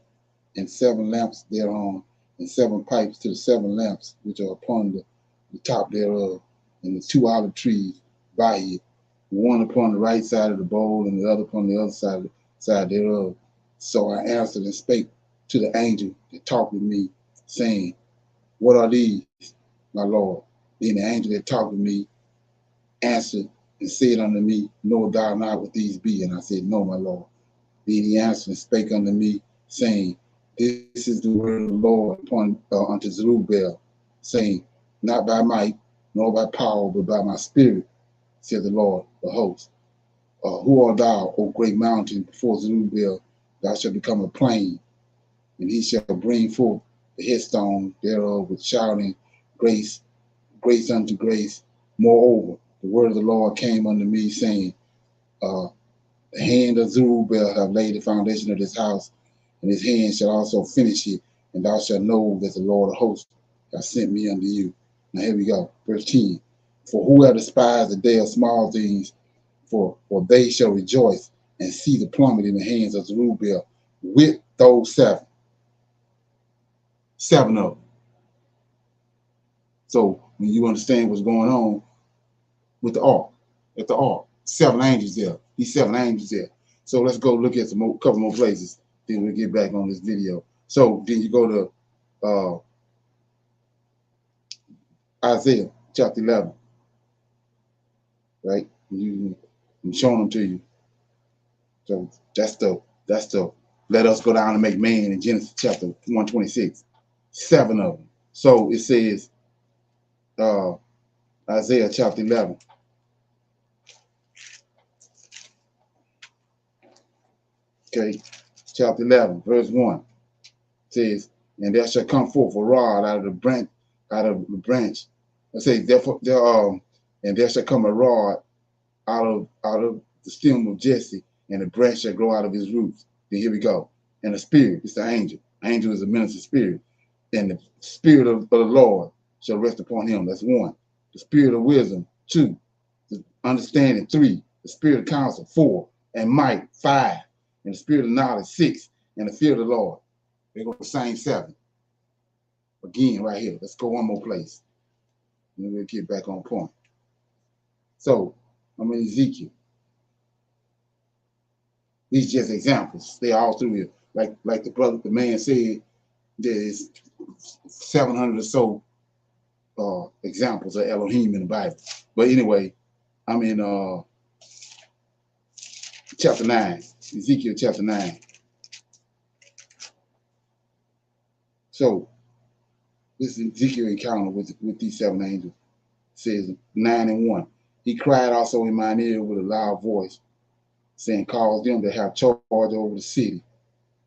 and 7 lamps thereon, and 7 pipes to the 7 lamps which are upon the top thereof, and the 2 olive trees by it, one upon the right side of the bowl and the other upon the other side thereof. So I answered and spake to the angel that talked with me, saying, What are these, my Lord? Then the angel that talked with me answered and said unto me, Knowest thou not what these be? And I said, No, my Lord. Then he answered and spake unto me, saying, This is the word of the Lord unto Zerubbabel, saying, Not by might, nor by power, but by my spirit, said the Lord of hosts. Who art thou, O great mountain? Before Zerubbabel, thou shalt become a plain, and he shall bring forth the headstone thereof with shouting, grace, grace unto grace. Moreover, the word of the Lord came unto me, saying, The hand of Zerubbabel have laid the foundation of this house, and his hand shall also finish it, and thou shalt know that the Lord of hosts hath sent me unto you. Now here we go, verse 10. For who have despised the day of small things, for they shall rejoice and see the plummet in the hands of Zerubbabel with those seven of them. So when you understand what's going on with the ark, at the ark, 7 angels there, these 7 angels there. So let's go look at some couple more places, then we'll get back on this video. So then you go to Isaiah chapter 11, right? I'm showing them to you. So that's the let us go down and make man in Genesis chapter 126. 7 of them. So it says Isaiah chapter 11. Okay, chapter 11, verse 1 says, And there shall come forth a rod out of the branch. It says, therefore, and there shall come a rod out of the stem of Jesse, and a branch shall grow out of his roots. Then here we go. And the spirit, it's the angel. Angel is a minister spirit. And the spirit of the Lord shall rest upon him. That's 1. The spirit of wisdom, 2. The understanding, 3. The spirit of counsel, 4. And might, 5. And the spirit of knowledge, 6. And the fear of the Lord. They go the same 7. Again, right here. Let's go one more place. And then we'll get back on point. So, I'm in Ezekiel. These just examples. They're all through here. Like the man said, there's 700 or so examples of Elohim in the Bible. But anyway, I'm in chapter 9, Ezekiel chapter 9. So this is Ezekiel encounter with these 7 angels. It says 9 and 1. He cried also in mine ear with a loud voice, saying, Cause them to have charge over the city.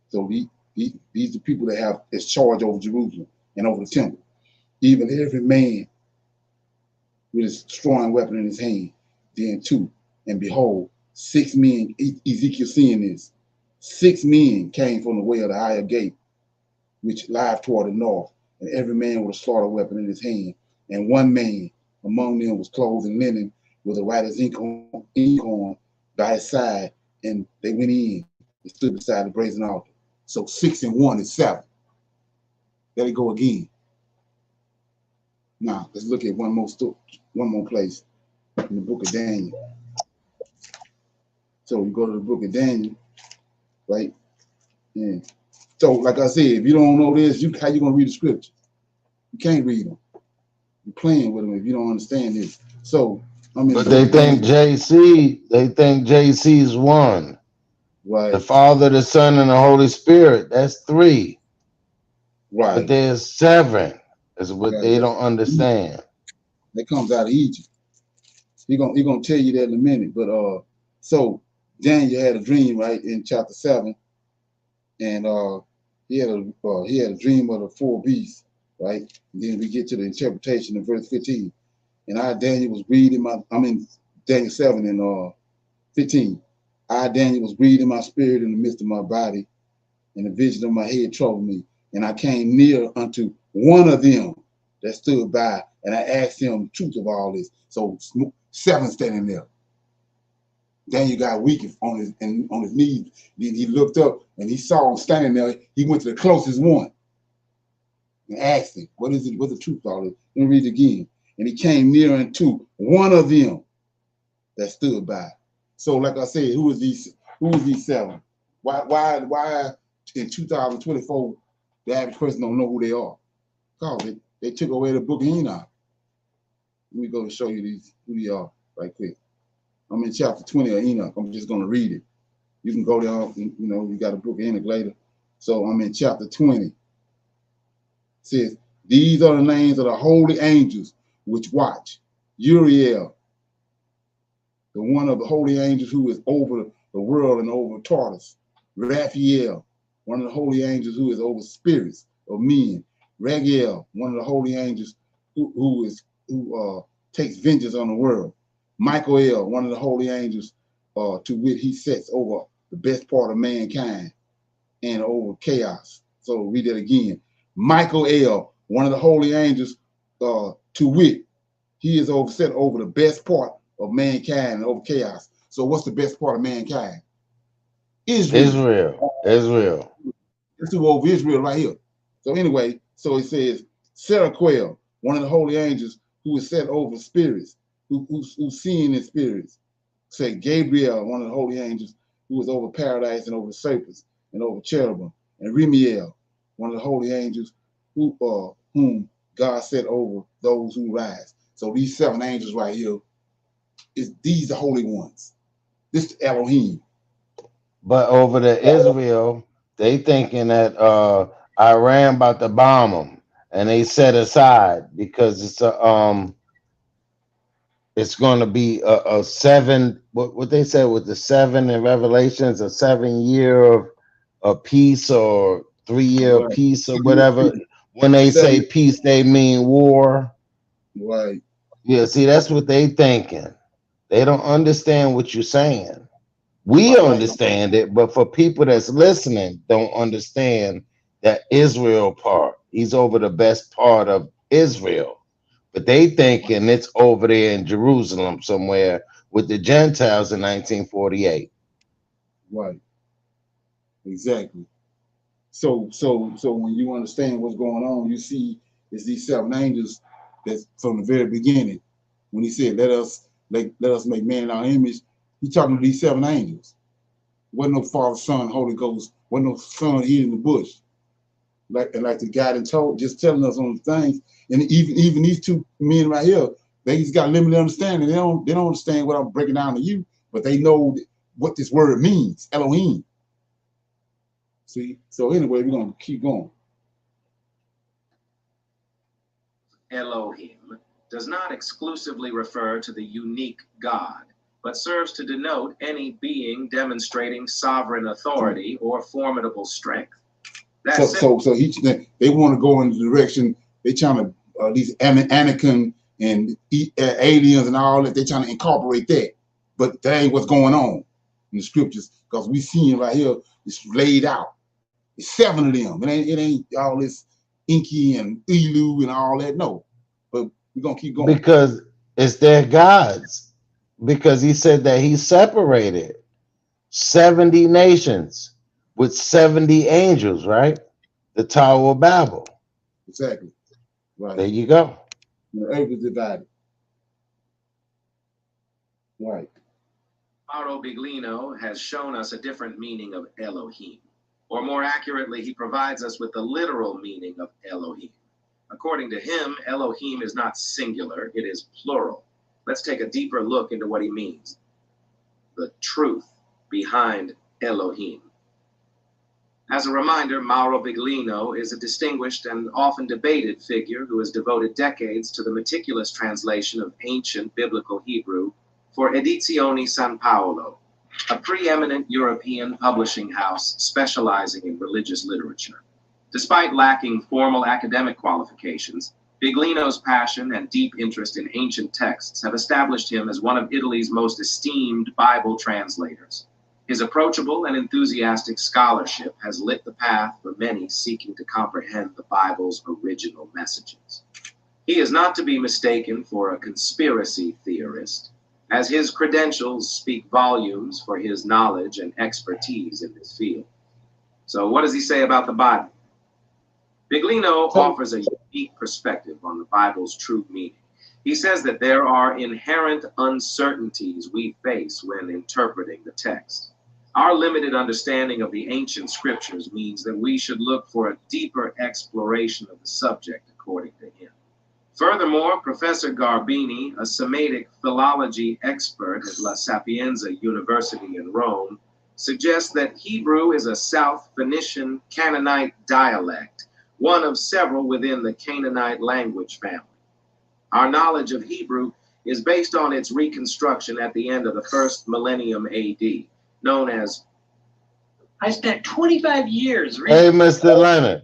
So these are people that have this charge over Jerusalem and over the temple. Even every man with his strong weapon in his hand. Then 2, and behold, 6 men, Ezekiel seeing this, 6 men came from the way of the higher gate, which lieth toward the north, and every man with a slaughter weapon in his hand. And 1 man among them was clothed in linen, with a writer's ink on by his side, and they went in and stood beside the brazen altar. So 6 and 1 is 7. There we go again. Now let's look at one more place in the book of Daniel. So we go to the book of Daniel, right? And so, like I said, if you don't know this, how you gonna read the scripture? You can't read them. You're playing with them if you don't understand this. So But they think JC's 1. Right. The Father, the Son, and the Holy Spirit. That's 3. Right. But there's 7. Is what they don't understand. That comes out of Egypt. He gonna tell you that in a minute. But so Daniel had a dream, right, in chapter 7, and he had a dream of the 4 beasts, right? And then we get to the interpretation in verse 15. And Daniel was breathing Daniel 7 and 15. Daniel was breathing my spirit in the midst of my body, and the vision of my head troubled me. And I came near unto one of them that stood by, and I asked him the truth of all this. So 7 standing there. Daniel got weak on his knees. Then he looked up and he saw him standing there. He went to the closest one and asked him, "What is it? What's the truth of all this?" Let me read it again. And he came near unto one of them that stood by. So, like I said, who is these 7? Why in 2024 the average person don't know who they are? Because they took away the book of Enoch. Let me go and show you who they are right quick. I'm in chapter 20 of Enoch. I'm just gonna read it. You can go there, you got a book of Enoch later. So I'm in chapter 20. It says, these are the names of the holy angels which watch. Uriel, the one of the holy angels who is over the world and over Tartarus. Raphael, one of the holy angels who is over spirits of men. Raguel, one of the holy angels who takes vengeance on the world. Michael, one of the holy angels, to which he sets over the best part of mankind and over chaos. So read it again. Michael, one of the holy angels, to wit, he is set over the best part of mankind and over chaos. So what's the best part of mankind? Israel. Let's do over Israel right here. So anyway, so it says Seraquel, one of the holy angels who is set over spirits, who's seeing in spirits. Say Gabriel, one of the holy angels who is over paradise and over serpents and over cherubim. And Remiel, one of the holy angels whom God set over those who rise. So these 7 angels right here, these the holy ones. This is Elohim. But over to Israel, they thinking that Iran about to bomb them, and they set aside because it's going to be a 7. What they said with the 7 in Revelations, a 7-year of peace or 3-year peace or whatever. When they say peace, they mean war. Right. Yeah. See, that's what they thinking. They don't understand what you're saying. We understand it, but for people that's listening, don't understand that Israel part. He's over the best part of Israel. But they thinking it's over there in Jerusalem somewhere with the Gentiles in 1948. Right. Exactly. So when you understand what's going on, you see it's these 7 angels that's from the very beginning. When he said, let us make man in our image, he's talking to these 7 angels. Wasn't no Father, Son, Holy Ghost, wasn't no son hid in the bush. Like the guy that told, just telling us on the things. And even these 2 men right here, they just got limited understanding. They don't understand what I'm breaking down to you, but they know what this word means, Elohim. See, so anyway, we're gonna keep going. Elohim does not exclusively refer to the unique God, but serves to denote any being demonstrating sovereign authority or formidable strength. So they want to go in the direction they trying to these Anakin and aliens and all that. They trying to incorporate that, but that ain't what's going on in the scriptures, because we seeing right here it's laid out. It's 7 of them. It ain't all this Inky and Elu and all that. No, but we're gonna keep going because it's their gods. Because he said that he separated 70 nations with 70 angels, right? The Tower of Babel. Exactly. Right. There you go. The earth is divided. Right. Mauro Biglino has shown us a different meaning of Elohim. Or more accurately, he provides us with the literal meaning of Elohim. According to him, Elohim is not singular, it is plural. Let's take a deeper look into what he means. The truth behind Elohim. As a reminder, Mauro Biglino is a distinguished and often debated figure who has devoted decades to the meticulous translation of ancient biblical Hebrew for Edizioni San Paolo, a preeminent European publishing house specializing in religious literature. Despite lacking formal academic qualifications, Biglino's passion and deep interest in ancient texts have established him as one of Italy's most esteemed Bible translators. His approachable and enthusiastic scholarship has lit the path for many seeking to comprehend the Bible's original messages. He is not to be mistaken for a conspiracy theorist, as his credentials speak volumes for his knowledge and expertise in this field. So what does he say about the Bible? Biglino offers a unique perspective on the Bible's true meaning. He says that there are inherent uncertainties we face when interpreting the text. Our limited understanding of the ancient scriptures means that we should look for a deeper exploration of the subject, according to him. Furthermore, Professor Garbini, a Semitic philology expert at La Sapienza University in Rome, suggests that Hebrew is a South Phoenician Canaanite dialect, one of several within the Canaanite language family. Our knowledge of Hebrew is based on its reconstruction at the end of the first millennium AD, known as... I spent 25 years Hey, reading. Mr. Leonard.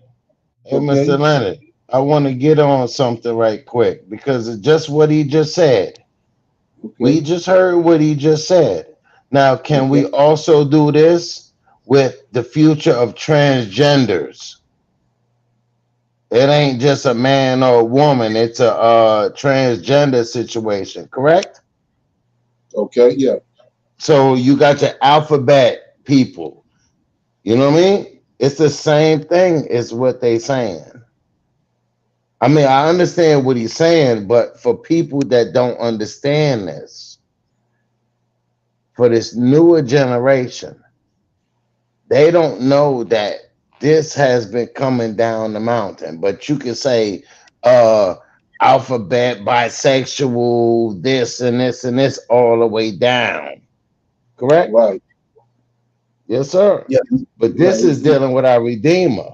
Hey, Okay. Mr. Leonard. I want to get on something right quick because it's just what he just said. We Okay. just heard what he just said. Now, can we Okay. also do this with the future of transgenders? It ain't just a man or a woman. It's a transgender situation, correct? Okay. Yeah. So you got your alphabet people. You know what I mean? It's the same thing as what they saying. I mean, I understand what he's saying, but for people that don't understand this, for this newer generation, they don't know that this has been coming down the mountain. But you can say alphabet, bisexual, this and this and this all the way down. Correct? Right. Yes, sir. Yeah. But this Right. is dealing with our Redeemer.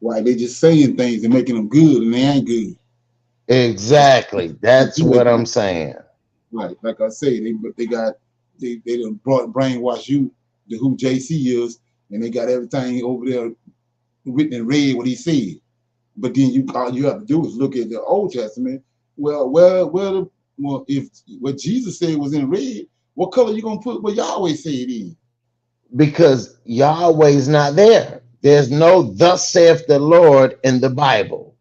Right. They just saying things and making them good, and they ain't good. Exactly. That's Do it what I'm now. saying. Right. Like I say, they done brainwash you to who JC is, and they got everything over there written and read what he said. But then all you have to do is look at the Old Testament. Well, if what Jesus said was in red, what color you gonna put what Yahweh said in? Because Yahweh's not there. There's no thus saith the Lord in the Bible.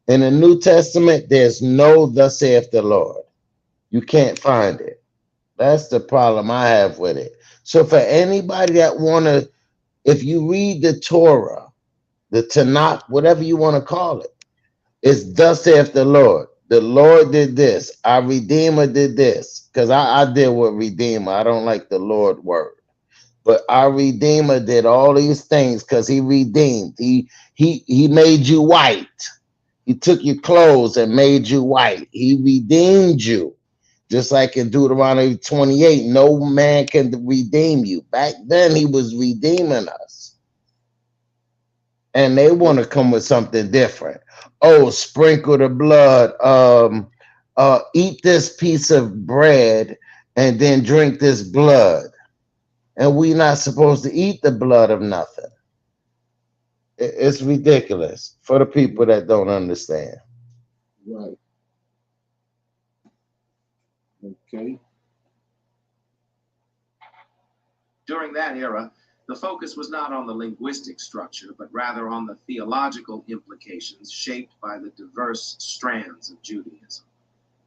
In the New Testament, there's no thus saith the Lord. You can't find it. That's the problem I have with it. So for anybody that wanna, if you read the Torah, the Tanakh, whatever you want to call it, it's thus saith the Lord. The Lord did this. Our Redeemer did this. Because I deal with Redeemer. I don't like the Lord word. But our Redeemer did all these things because he redeemed. He made you white. He took your clothes and made you white. He redeemed you. Just like in Deuteronomy 28, no man can redeem you. Back then, he was redeeming us. And they want to come with something different. Oh, sprinkle the blood. Eat this piece of bread and then drink this blood. And we're not supposed to eat the blood of nothing. It's ridiculous for the people that don't understand. Right. Okay. During that era, the focus was not on the linguistic structure, but rather on the theological implications shaped by the diverse strands of Judaism.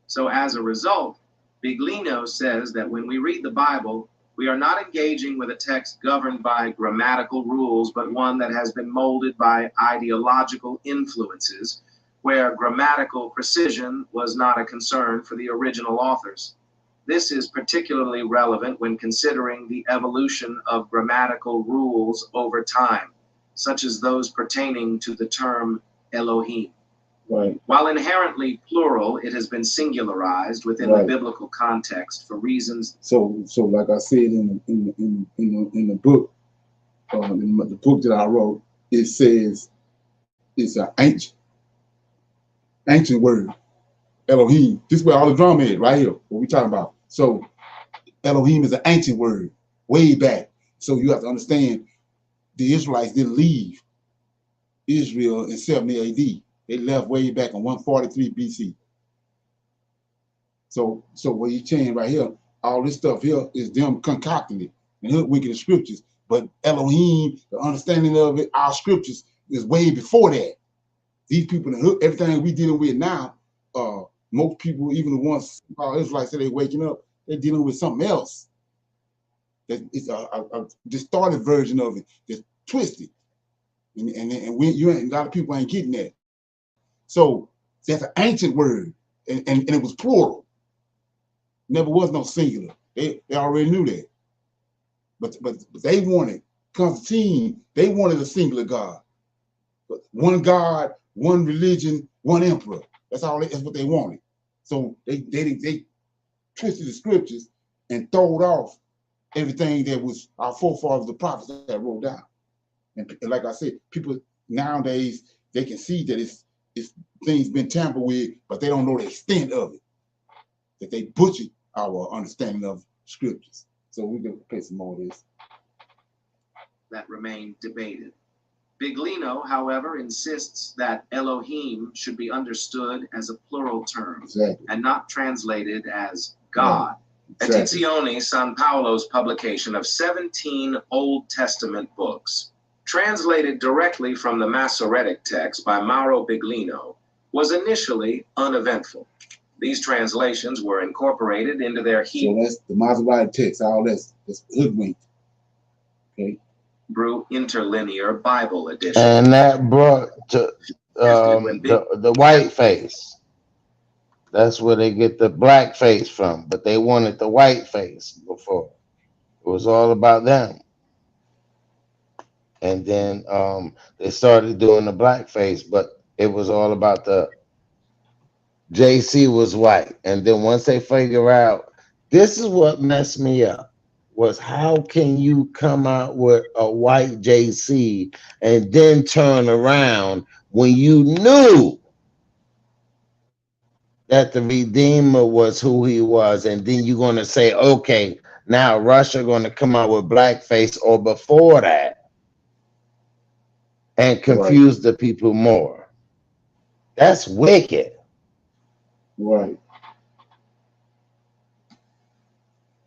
So as a result, Biglino says that when we read the Bible, we are not engaging with a text governed by grammatical rules, but one that has been molded by ideological influences, where grammatical precision was not a concern for the original authors. This is particularly relevant when considering the evolution of grammatical rules over time, such as those pertaining to the term Elohim. Right. While inherently plural, it has been singularized within the biblical context for reasons. So like I said in the book, in the book that I wrote, it says it's an ancient word, Elohim. This is where all the drama is, right here. What we talking about? So Elohim is an ancient word, way back. So you have to understand, the Israelites didn't leave Israel in 70 AD. They left way back in 143 BC. So what he's saying right here, all this stuff here is them concocting it and hoodwinking the scriptures. But Elohim, the understanding of it, our scriptures is way before that. These people, everything we dealing with now, most people, even the ones Israelites say they're waking up, they're dealing with something else. It's a distorted version of it, just twisted. And a lot of people ain't getting that. So that's an ancient word. and it was plural. Never was no singular. They already knew that. But they wanted, Constantine, they wanted a singular God. But one God, one religion, one emperor. That's what they wanted. So they twisted the scriptures and throwed off everything that was our forefathers, the prophets that wrote down. And like I said, people nowadays, they can see that it's things been tampered with, but they don't know the extent of it. That they butchered our understanding of scriptures. So we're going to play some more of this. That remain debated. Biglino, however, insists that Elohim should be understood as a plural term and not translated as God. Edizione San Paolo's publication of 17 Old Testament books, translated directly from the Masoretic text by Mauro Biglino, was initially uneventful. These translations were incorporated into their So that's the Masoretic text, all that's hoodwinked. Okay. Hebrew Interlinear Bible Edition. And that brought to the white face. That's where they get the black face from, but they wanted the white face before. It was all about them. And then they started doing the black face, but it was all about the JC was white. And then once they figure out, this is what messed me up, was how can you come out with a white JC and then turn around when you knew that the Redeemer was who he was, and then you're going to say, okay, now Russia going to come out with blackface or before that and confuse the people more. That's wicked. Right.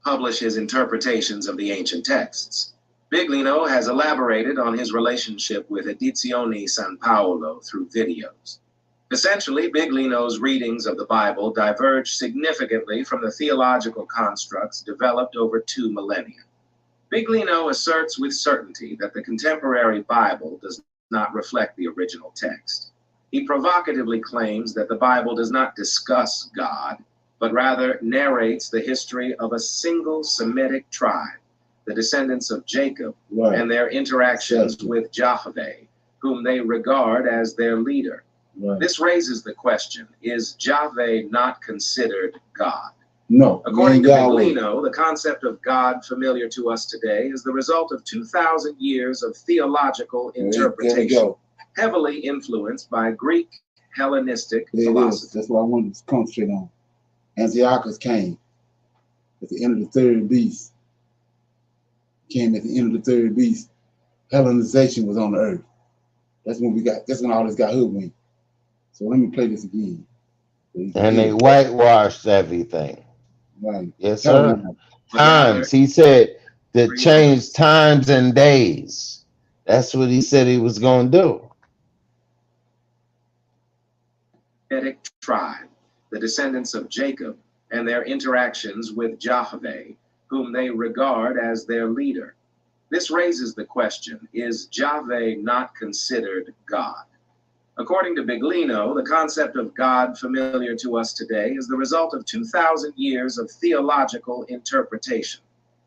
Publish his interpretations of the ancient texts. Biglino has elaborated on his relationship with Edizione San Paolo through videos. Essentially, Biglino's readings of the Bible diverge significantly from the theological constructs developed over 2 millennia. Biglino asserts with certainty that the contemporary Bible does not reflect the original text. He provocatively claims that the Bible does not discuss God, but rather narrates the history of a single Semitic tribe, the descendants of Jacob, and their interactions with Jahveh, whom they regard as their leader. This raises the question, is Jahveh not considered God? No. According to Biglino, the concept of God familiar to us today is the result of 2,000 years of theological interpretation, heavily influenced by Greek Hellenistic philosophy. That's what I wanted to concentrate on. Antiochus came at the end of the third beast. Came at the end of the third beast. Hellenization was on the earth. That's when all this got hoodwinked. So let me play this again. And they whitewashed everything. Right. Yes, sir. Times. He said to change times and days. That's what he said he was going to do. Semitic tribe, the descendants of Jacob, and their interactions with Jahveh, whom they regard as their leader. This raises the question, is Jahveh not considered God? According to Biglino, the concept of God familiar to us today is the result of 2,000 years of theological interpretation,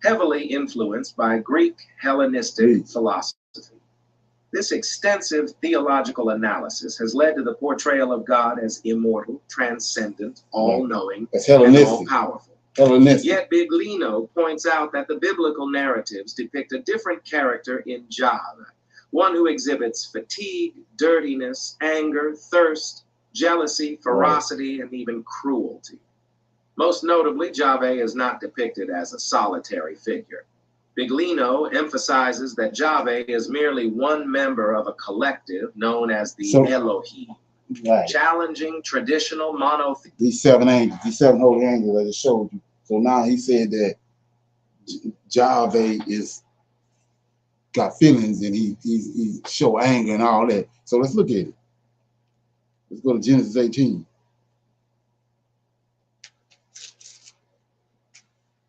heavily influenced by Greek Hellenistic philosophy. This extensive theological analysis has led to the portrayal of God as immortal, transcendent, all-knowing, and all-powerful. Yet Biglino points out that the biblical narratives depict a different character in Jahveh, one who exhibits fatigue, dirtiness, anger, thirst, jealousy, ferocity, and even cruelty. Most notably, Jahveh is not depicted as a solitary figure. Biglino emphasizes that Jahveh is merely one member of a collective known as the Elohim, challenging traditional monotheism. These 7 angels, these 7 holy angels I just showed you. So now he said that Jahveh is got feelings and he show anger and all that. So let's look at it. Let's go to Genesis 18.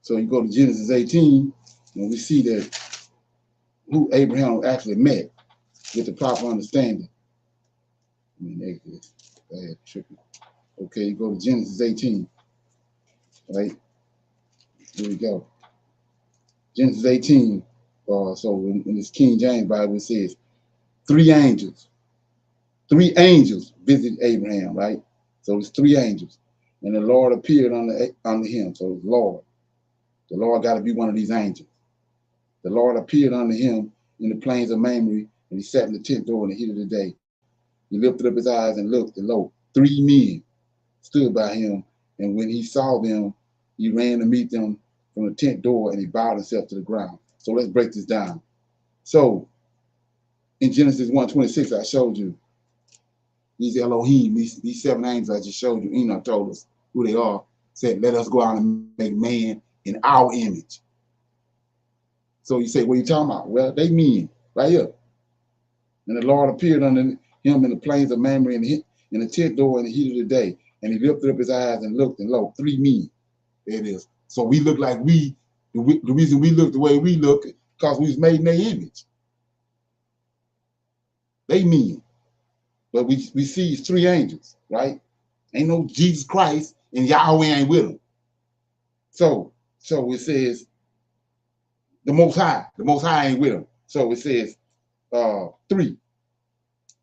So you go to Genesis 18, and we see that who Abraham actually met with the proper understanding. I mean, bad tricky. Okay, you go to Genesis 18, right? Here we go. Genesis 18. So in this King James Bible, it says, three angels visited Abraham, right? So it's three angels. And the Lord appeared unto him. So it's Lord. The Lord got to be one of these angels. The Lord appeared unto him in the plains of Mamre, and he sat in the tent door in the heat of the day. He lifted up his eyes and looked, and lo, three men stood by him. And when he saw them, he ran to meet them from the tent door, and he bowed himself to the ground. So let's break this down. So in Genesis 1:26, I showed you these Elohim, these seven angels I just showed you. Enoch told us who they are. Said, let us go out and make man in our image. So you say, what are you talking about? Well, they mean right here. And the Lord appeared unto him in the plains of Mamre in the tent door in the heat of the day. And he lifted up his eyes and looked, and lo, three men. There it is. So we look like the reason we look the way we look, because we was made in their image. They mean. But we see it's three angels, right? Ain't no Jesus Christ, and Yahweh ain't with them. So it says the Most High ain't with them. So it says three.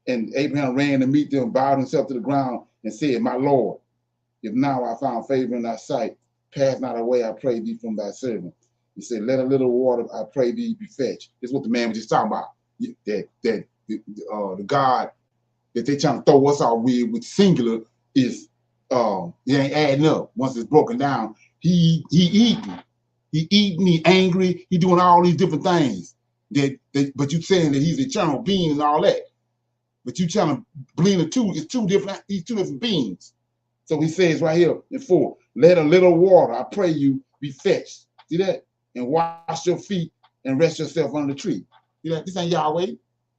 And Abraham ran to meet them, bowed himself to the ground, and said, my Lord, if now I found favor in thy sight, pass not away, I pray thee, from thy servant. He said, let a little water, I pray thee, be fetched. This is what the man was just talking about. The God that they trying to throw us out with singular is it ain't adding up. Once it's broken down, he eating, he angry, he doing all these different things. But you saying that he's eternal being and all that. But you trying to blend the two. It's two different beings. So he says right here in 4, let a little water, I pray you, be fetched. See that? And wash your feet and rest yourself under the tree. See that? This ain't Yahweh.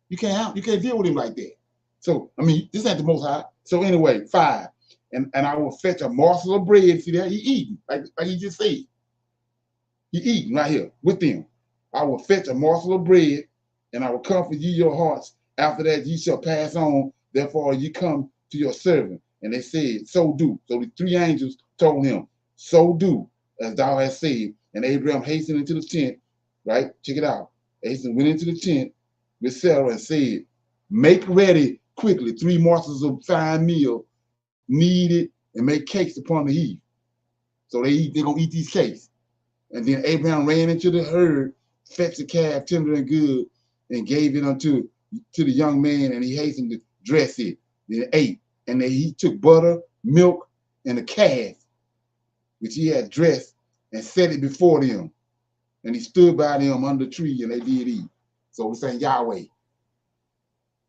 You can't deal with him like that. So, I mean, this ain't the Most High. So anyway, 5. And I will fetch a morsel of bread. See that? He eating, like he just said. He eating right here with them. I will fetch a morsel of bread, and I will comfort ye your hearts. After that, ye shall pass on. Therefore, ye come to your servant. And they said, so do. So the three angels told him, so do, as thou hast said. And Abraham hastened into the tent, right? Check it out. Hastened went into the tent with Sarah and said, make ready quickly 3 morsels of fine meal, knead it, and make cakes upon the heap. So they're going to eat these cakes. And then Abraham ran into the herd, fetched the calf tender and good, and gave it unto the young man, and he hastened to dress it. Then ate. And then he took butter, milk, and a calf, which he had dressed, and set it before them. And he stood by them under the tree, and they did eat. So we're saying Yahweh.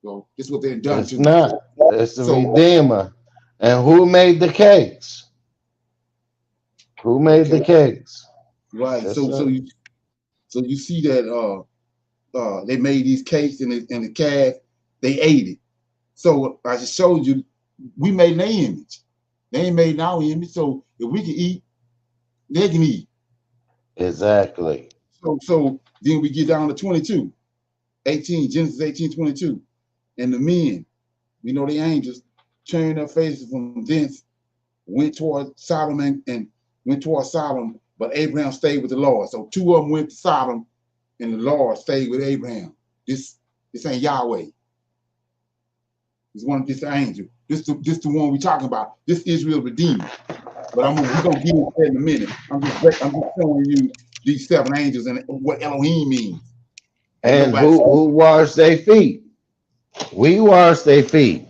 So this is what they've done It's to not. them. It's the Redeemer. And who made the cakes? Who made the cakes? Right. Yes, So you see that they made these cakes and the calf, they ate it. So I just showed you, we made in their image. They ain't made in our image. So if we can eat, they can eat. Exactly. So then we get down to 22, 18, Genesis 18:22. And the men, we know the angels, turned their faces from thence, went toward Sodom and went toward Sodom, but Abraham stayed with the Lord. So 2 of them went to Sodom, and the Lord stayed with Abraham. This ain't Yahweh. This angel. This the one we talking about. This Israel redeemed. But we're gonna get into that in a minute. I'm just showing you these 7 angels and what Elohim means. And who washed their feet? We wash their feet.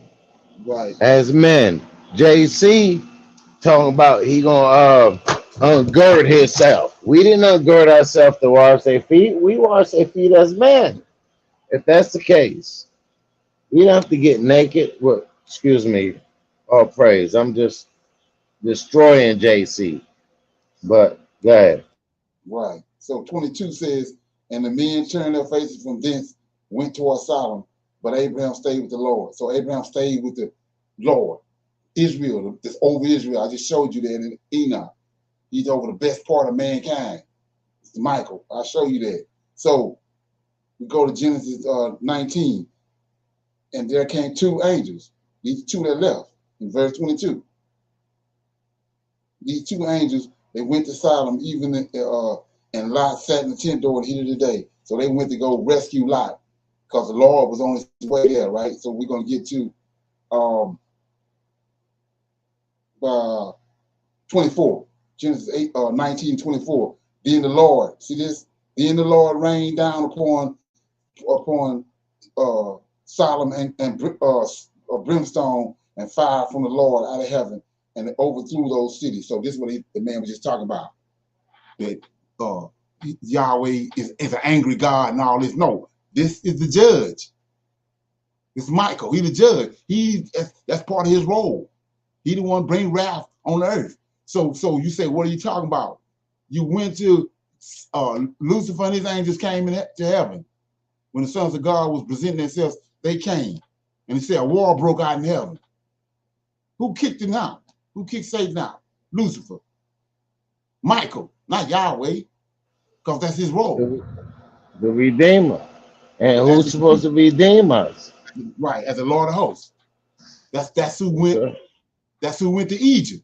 Right. As men. JC talking about he gonna ungird himself. We didn't ungird ourselves to wash their feet. We wash their feet as men. If that's the case, we don't have to get naked. Well, excuse me, all praise. I'm just destroying JC. But go ahead. Right. So 22 says, and the men turned their faces from thence, went toward Sodom, but Abraham stayed with the Lord. So Abraham stayed with the Lord. Israel, this over Israel. I just showed you that in Enoch. He's over the best part of mankind. It's Michael. I'll show you that. So we go to Genesis 19, and there came 2 angels. These 2 that left in verse 22. these two angels, they went to Sodom, even and Lot sat in the tent door in the heat of the day. So they went to go rescue Lot because the Lord was on his way there, right? So we're going to get to 24, Genesis 19:24. Then the Lord, see this? Then the Lord rained down upon Sodom and brimstone and fire from the Lord out of heaven, and it overthrew those cities. So this is what the man was just talking about. That Yahweh is an angry God and all this. No, this is the judge. It's Michael. He the judge. That's part of his role. He the one bring wrath on the earth. So you say, what are you talking about? You went to Lucifer and his angels came to heaven. When the sons of God was presenting themselves, they came. And he said a war broke out in heaven. Who kicked him out? Who kicked Satan out? Lucifer. Michael, not Yahweh, because that's his role. The Redeemer. And who's supposed to redeem us? Right, as the Lord of hosts. That's who went. Sure. That's who went to Egypt.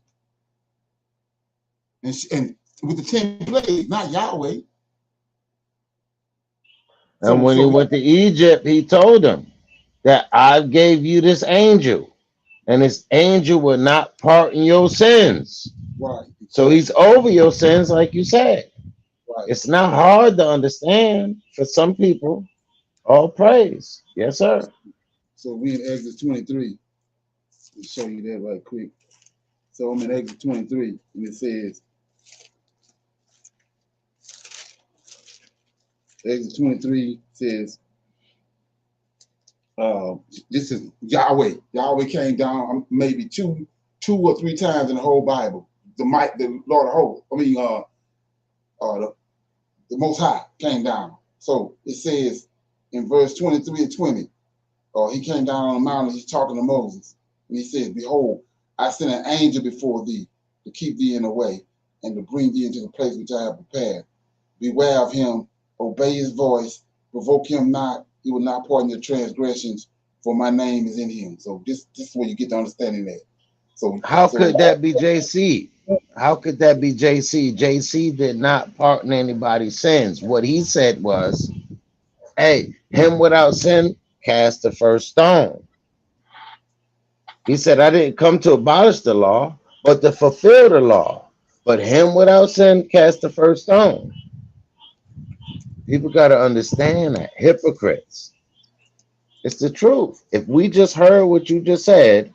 And with the 10 plagues, not Yahweh. And when he went to Egypt, he told them that I gave you this angel, and this angel will not pardon your sins. Right. So he's over your sins, like you said. Right. It's not hard to understand for some people. All praise. Yes, sir. So we in Exodus 23. I'll show you that right quick. So I'm in Exodus 23, and it says, Exodus 23 says, this is Yahweh. Yahweh came down maybe two or three times in the whole Bible. The Lord of hosts. The Most High came down. So it says in verse 23 and 20, he came down on the mountain. He's talking to Moses, and he says, "Behold, I sent an angel before thee to keep thee in the way and to bring thee into the place which I have prepared. Beware of him, obey his voice, provoke him not. He will not pardon your transgressions, for my name is in him." So this is where you get the understanding that. So how could that be JC? How could that be JC? JC did not pardon anybody's sins. What he said was, hey, him without sin cast the first stone. He said, I didn't come to abolish the law, but to fulfill the law. But him without sin cast the first stone. People got to understand that. Hypocrites. It's the truth. If we just heard what you just said,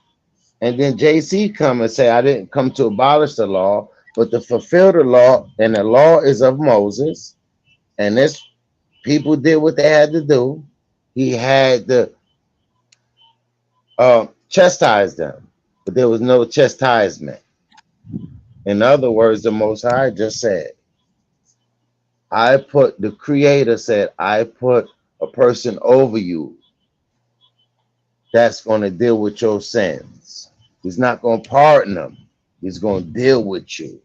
and then JC come and say, I didn't come to abolish the law, but to fulfill the law, and the law is of Moses, and this people did what they had to do. He had to chastise them, but there was no chastisement. In other words, the Most High just said, the Creator said, I put a person over you that's going to deal with your sins. He's not going to pardon them. He's going to deal with you.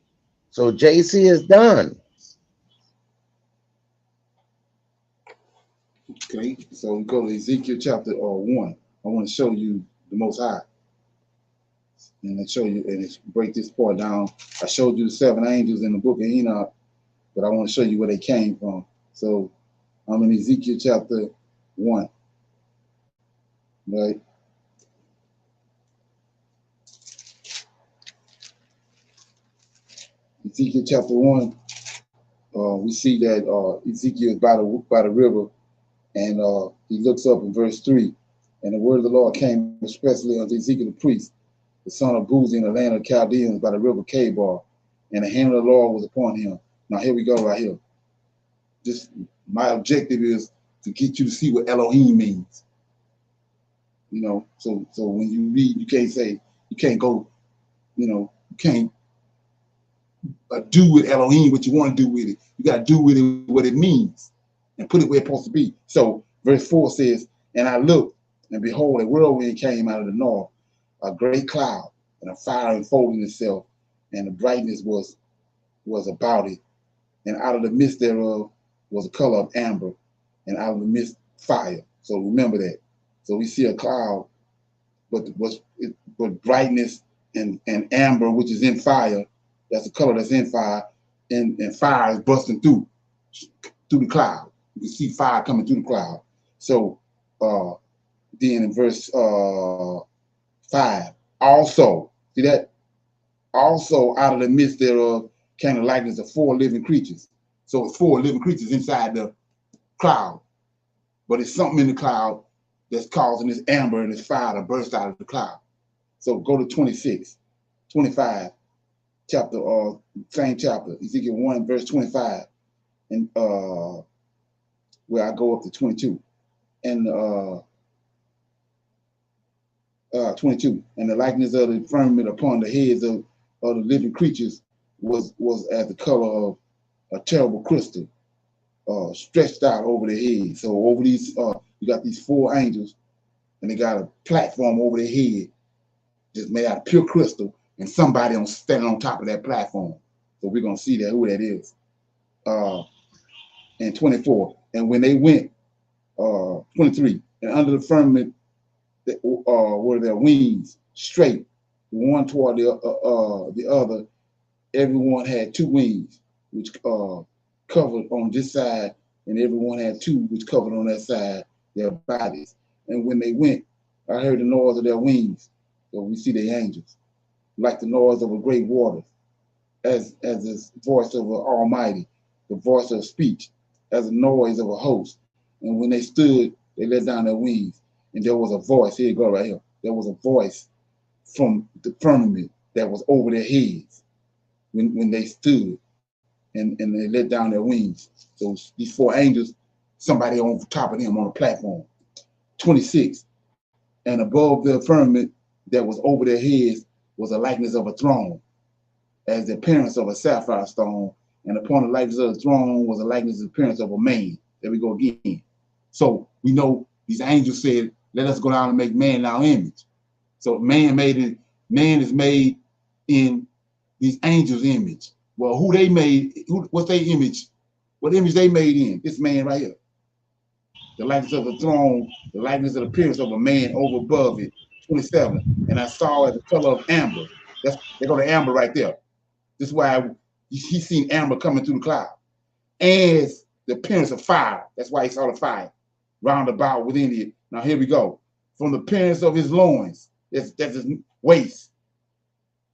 So JC is done. Okay, so we go to Ezekiel chapter 1. I want to show you the Most High. And I show you, and break this part down. I showed you the 7 angels in the book of Enoch, but I want to show you where they came from. So I'm in Ezekiel chapter 1. Right? Ezekiel chapter 1, we see that Ezekiel is by the river, and he looks up in verse 3, and the word of the Lord came expressly unto Ezekiel the priest, the son of Buzi, in the land of Chaldeans by the river Kabar, and the hand of the Lord was upon him. Now here we go right here. Just my objective is to get you to see what Elohim means. You know, so when you read, you can't go, you can't do with Elohim what you want to do with it. You got to do with it what it means and put it where it's supposed to be. So verse 4 says, and I looked, and behold, a whirlwind came out of the north, a great cloud, and a fire enfolding itself, and the brightness was about it. And out of the midst thereof was a color of amber, and out of the midst fire. So remember that. So we see a cloud, but brightness and amber, which is in fire, That's the color that's in fire, and fire is busting through the cloud. You can see fire coming through the cloud. So then in verse 5, also, see that? Also out of the midst thereof came the likeness of 4 living creatures. So it's 4 living creatures inside the cloud. But it's something in the cloud that's causing this amber and this fire to burst out of the cloud. So go to 26, 25, chapter, same chapter, Ezekiel 1, verse 25, and where I go up to 22. And 22, and the likeness of the firmament upon the heads of the living creatures was as the color of a terrible crystal, stretched out over their heads. So over these, you got these 4 angels, and they got a platform over their head, just made out of pure crystal, and somebody standing on top of that platform. So we're gonna see that who that is. And 24, and when they went, 23, and under the firmament were their wings straight, one toward the other. Everyone had 2 wings, which covered on this side, and everyone had 2 which covered on that side their bodies. And when they went, I heard the noise of their wings. So we see the angels, like the noise of a great water, as the voice of an Almighty, the voice of speech, as the noise of a host. And when they stood, they let down their wings. And there was a voice, here you go right here. There was a voice from the firmament that was over their heads when they stood and they let down their wings. So these 4 angels, somebody on top of them on a platform. 26, and above the firmament that was over their heads was a likeness of a throne, as the appearance of a sapphire stone, and upon the likeness of the throne was a likeness of the appearance of a man. There we go again. So we know these angels said, let us go down and make man in our image. So man is made in these angels' image. Well, who they made, what's their image? What image they made in? This man right here. The likeness of the throne, the likeness of the appearance of a man over above it. 27. And I saw as the color of amber. They go to amber right there. This is why he seen amber coming through the cloud. As the appearance of fire. That's why he saw the fire round about within it. Now here we go. From the appearance of his loins, that's his waist,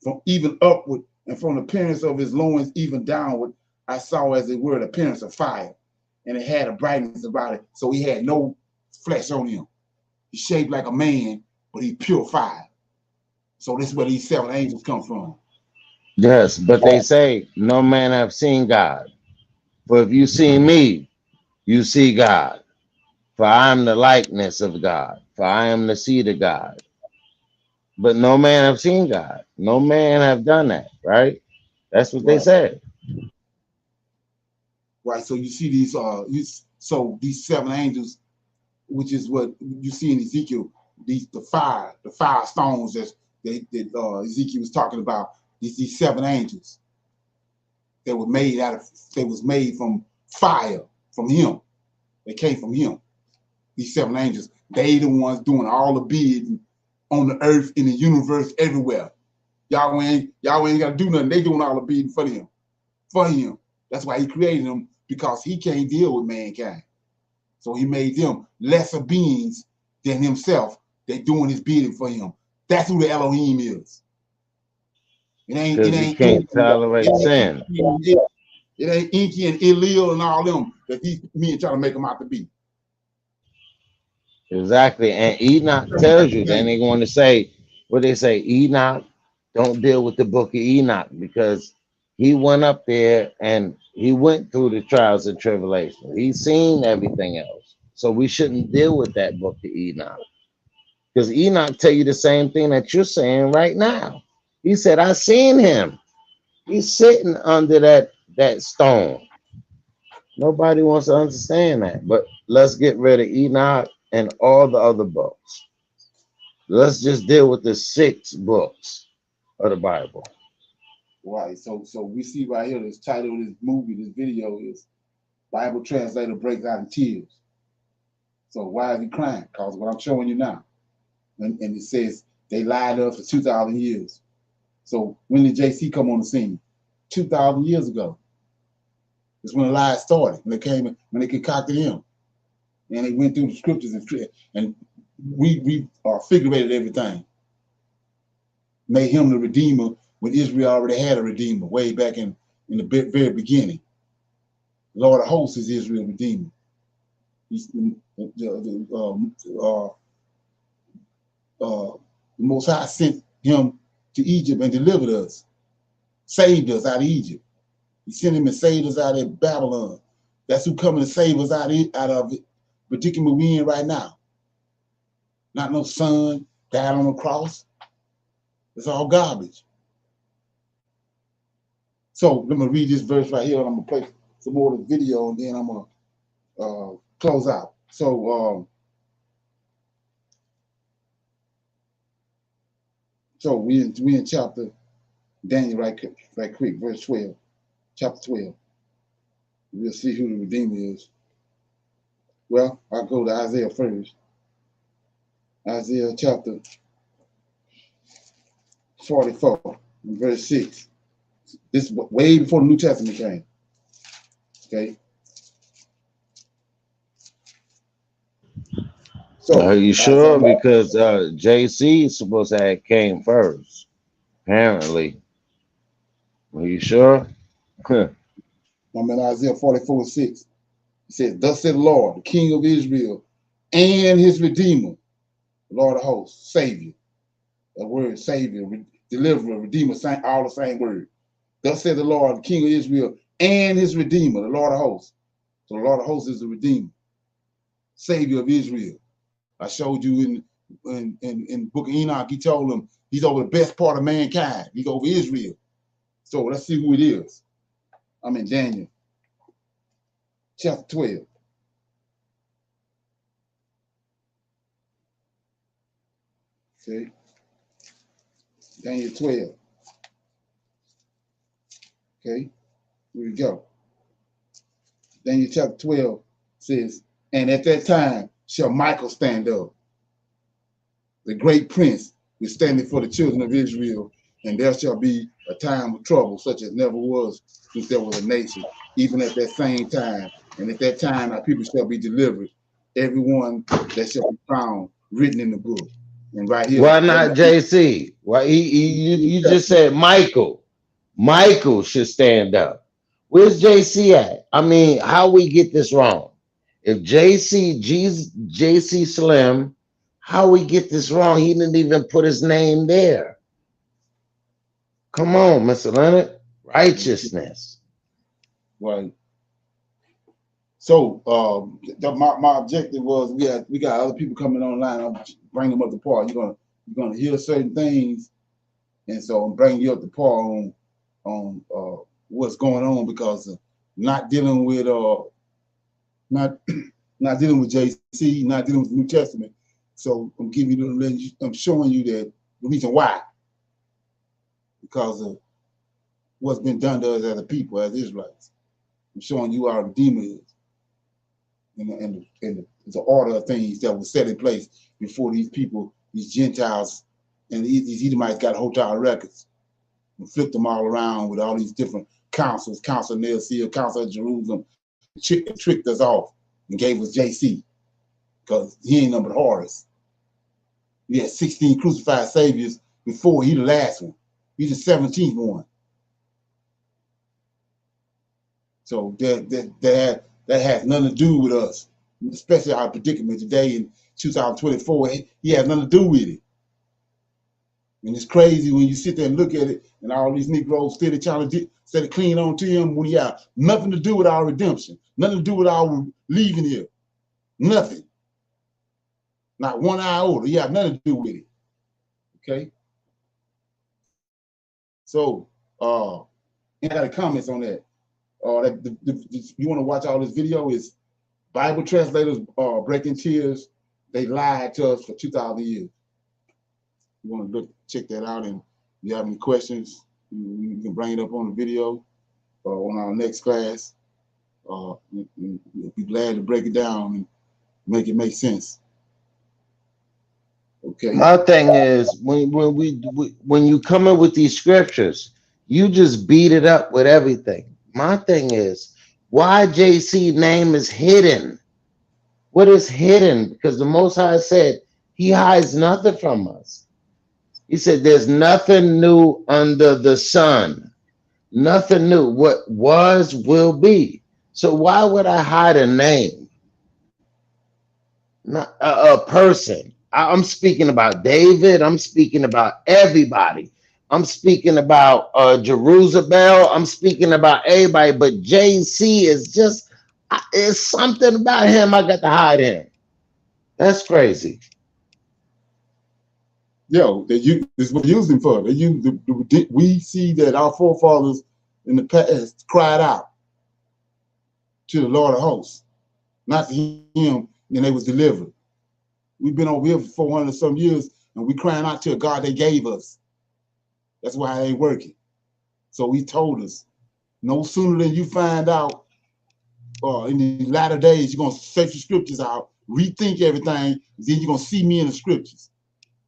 from even upward, and from the appearance of his loins even downward, I saw as it were the appearance of fire, and it had a brightness about it. So he had no flesh on him. He's shaped like a man, but he's pure fire. So this is where these 7 angels come from. Yes, but they say, no man have seen God. For if you see me, you see God. For I am the likeness of God. For I am the seed of God. But no man have seen God. No man have done that, right? That's what they said. Right. So you see these these 7 angels, which is what you see in Ezekiel, the fire stones that Ezekiel was talking about, these 7 angels that were made made from fire, from him. They came from him. These 7 angels, they the ones doing all the bidding on the earth, in the universe, everywhere. Y'all ain't gotta do nothing. They doing all the bidding for him. For him. That's why he created them, because he can't deal with mankind. So he made them lesser beings than himself. They're doing his bidding for him. That's who the Elohim is. Because he can't tolerate sin. It ain't Inky and Elil and all them that these men trying to make them out to be. Exactly. And Enoch tells you, then they're going to say, what they say, Enoch, don't deal with the book of Enoch, because he went up there and he went through the trials and tribulations. He's seen everything else. So we shouldn't deal with that book of Enoch. Because Enoch tell you the same thing that you're saying right now. He said, I seen him. He's sitting under that stone. Nobody wants to understand that. But let's get rid of Enoch and all the other books. Let's just deal with the 6 books of the Bible. Right. So we see right here, this title of this movie, this video is Bible Translator Breaks Out in Tears. So why is he crying? Because what I'm showing you now. And it says they lied to us for 2,000 years. So when did JC come on the scene? 2,000 years ago. It's when the lie started, when they concocted him. And they went through the scriptures and we figurated everything. Made him the redeemer when Israel already had a redeemer way back in the very beginning. Lord of hosts is Israel's redeemer. He's the Most High sent him to Egypt and delivered us, saved us out of Egypt. He sent him and saved us out of Babylon. That's who coming to save us out of the predicament we in right now. Not no son died on the cross. It's all garbage. So let me read this verse right here, and I'm gonna play some more of the video, and then I'm gonna close out. So we in chapter Daniel right quick, verse 12, chapter 12. We'll see who the Redeemer is. Well, I'll go to Isaiah first. Isaiah chapter 44, verse 6. This is way before the New Testament came. Okay. So are you sure? Because JC is supposed to have came first, apparently. Are you sure? I'm in Isaiah 44:6. It says, "Thus said the Lord, the King of Israel, and his Redeemer, the Lord of hosts, Savior." That word Savior, Deliverer, Redeemer, all the same word. Thus said the Lord, the King of Israel, and his Redeemer, the Lord of hosts. So the Lord of hosts is the Redeemer, Savior of Israel. I showed you in the book of Enoch, he told him he's over the best part of mankind. He's over Israel. So let's see who it is. I'm in Daniel, chapter 12. Okay. Daniel 12. Okay. Here we go. Daniel chapter 12 says, "And at that time shall Michael stand up, the great prince, who is standing for the children of Israel, and there shall be a time of trouble such as never was since there was a nation, even at that same time. And at that time our people shall be delivered, everyone that shall be found written in the book." And right here, Why not JC? Why you just said Michael? Michael should stand up. Where's JC at? I mean, how we get this wrong? If JC Slim, how we get this wrong? He didn't even put his name there. Come on, Mr. Leonard. Righteousness. Right. So my objective was we got other people coming online. I'm bring them up to par. You're gonna hear certain things, and so I'm bringing you up to par on what's going on, because not dealing with not dealing with JC, not dealing with the New Testament. So I'm showing you that the reason why, because of what's been done to us as a people, as Israelites. I'm showing you our Redeemer is, and the order of things that was set in place before these people, these Gentiles, and these Edomites got hotel records and flipped them all around with all these different councils, Council of Nicaea, Council of Jerusalem, tricked us off and gave us JC, because he ain't numbered Horus. We had 16 crucified saviors before he the last one. He's the 17th one. So that has nothing to do with us, especially our predicament today in 2024. He has nothing to do with it. And it's crazy when you sit there and look at it, and all these Negroes steady trying to clean on to him when he had nothing to do with our redemption, nothing to do with our leaving here. Nothing. Not 1 iota. He had nothing to do with it. Okay? So, I got comments on that. You want to watch all this video? Is Bible translators breaking tears. They lied to us for 2,000 years. You want to check that out, and if you have any questions, you can bring it up on the video on our next class. We'll be glad to break it down and make it make sense. Okay. My thing is when you come in with these scriptures, You just beat it up with everything. My thing is, why JC name is hidden? What is hidden? Because the Most High said he hides nothing from us. He said there's nothing new under the sun. Nothing new. What was will be. So why would I hide a name? Not a person. I'm speaking about David. I'm speaking about everybody. I'm speaking about Jerusalem. I'm speaking about everybody. But JC is just, it's something about him. I got to hide him. That's crazy. Yo, this is what they use him for. They use we see that our forefathers in the past cried out to the Lord of hosts, not to him, and they was delivered. We've been over here for 400 some years, and we crying out to a God they gave us. That's why it ain't working. So he told us, no sooner than you find out, in the latter days, you're gonna search the scriptures out, rethink everything, then you're gonna see me in the scriptures.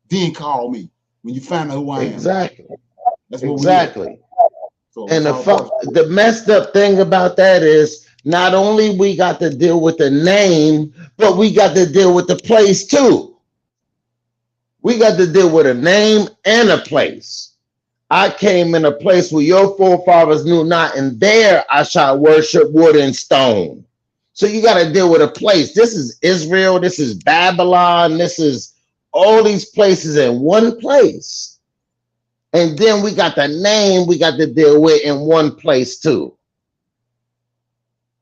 Then call me when you find out who I am. Exactly. That's what Exactly. So and the messed up thing about that is not only we got to deal with the name, but we got to deal with the place too. We got to deal with a name and a place. I came in a place where your forefathers knew not, and there I shall worship wood and stone. So you got to deal with a place. This is Israel. This is Babylon. This is all these places in one place. And then we got the name we got to deal with in one place too.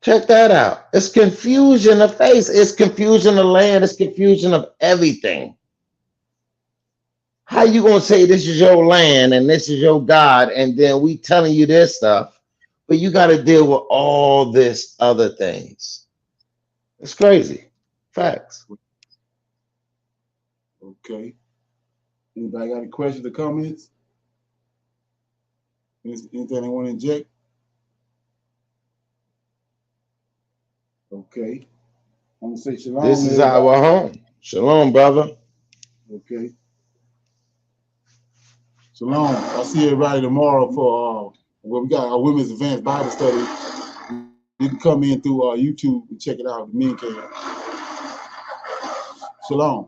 Check that out. It's confusion of face. It's confusion of land. It's confusion of everything. How you gonna say this is your land and this is your God, and then we telling you this stuff, but you got to deal with all this other things? It's crazy. Facts. Okay. Anybody got any questions or comments? Anything they want to inject? Okay. I'm gonna say shalom. This is our home. Shalom, brother. Okay. Shalom. I'll see everybody tomorrow for we got our Women's Advanced Bible Study. You can come in through YouTube and check it out. Me and Shalom.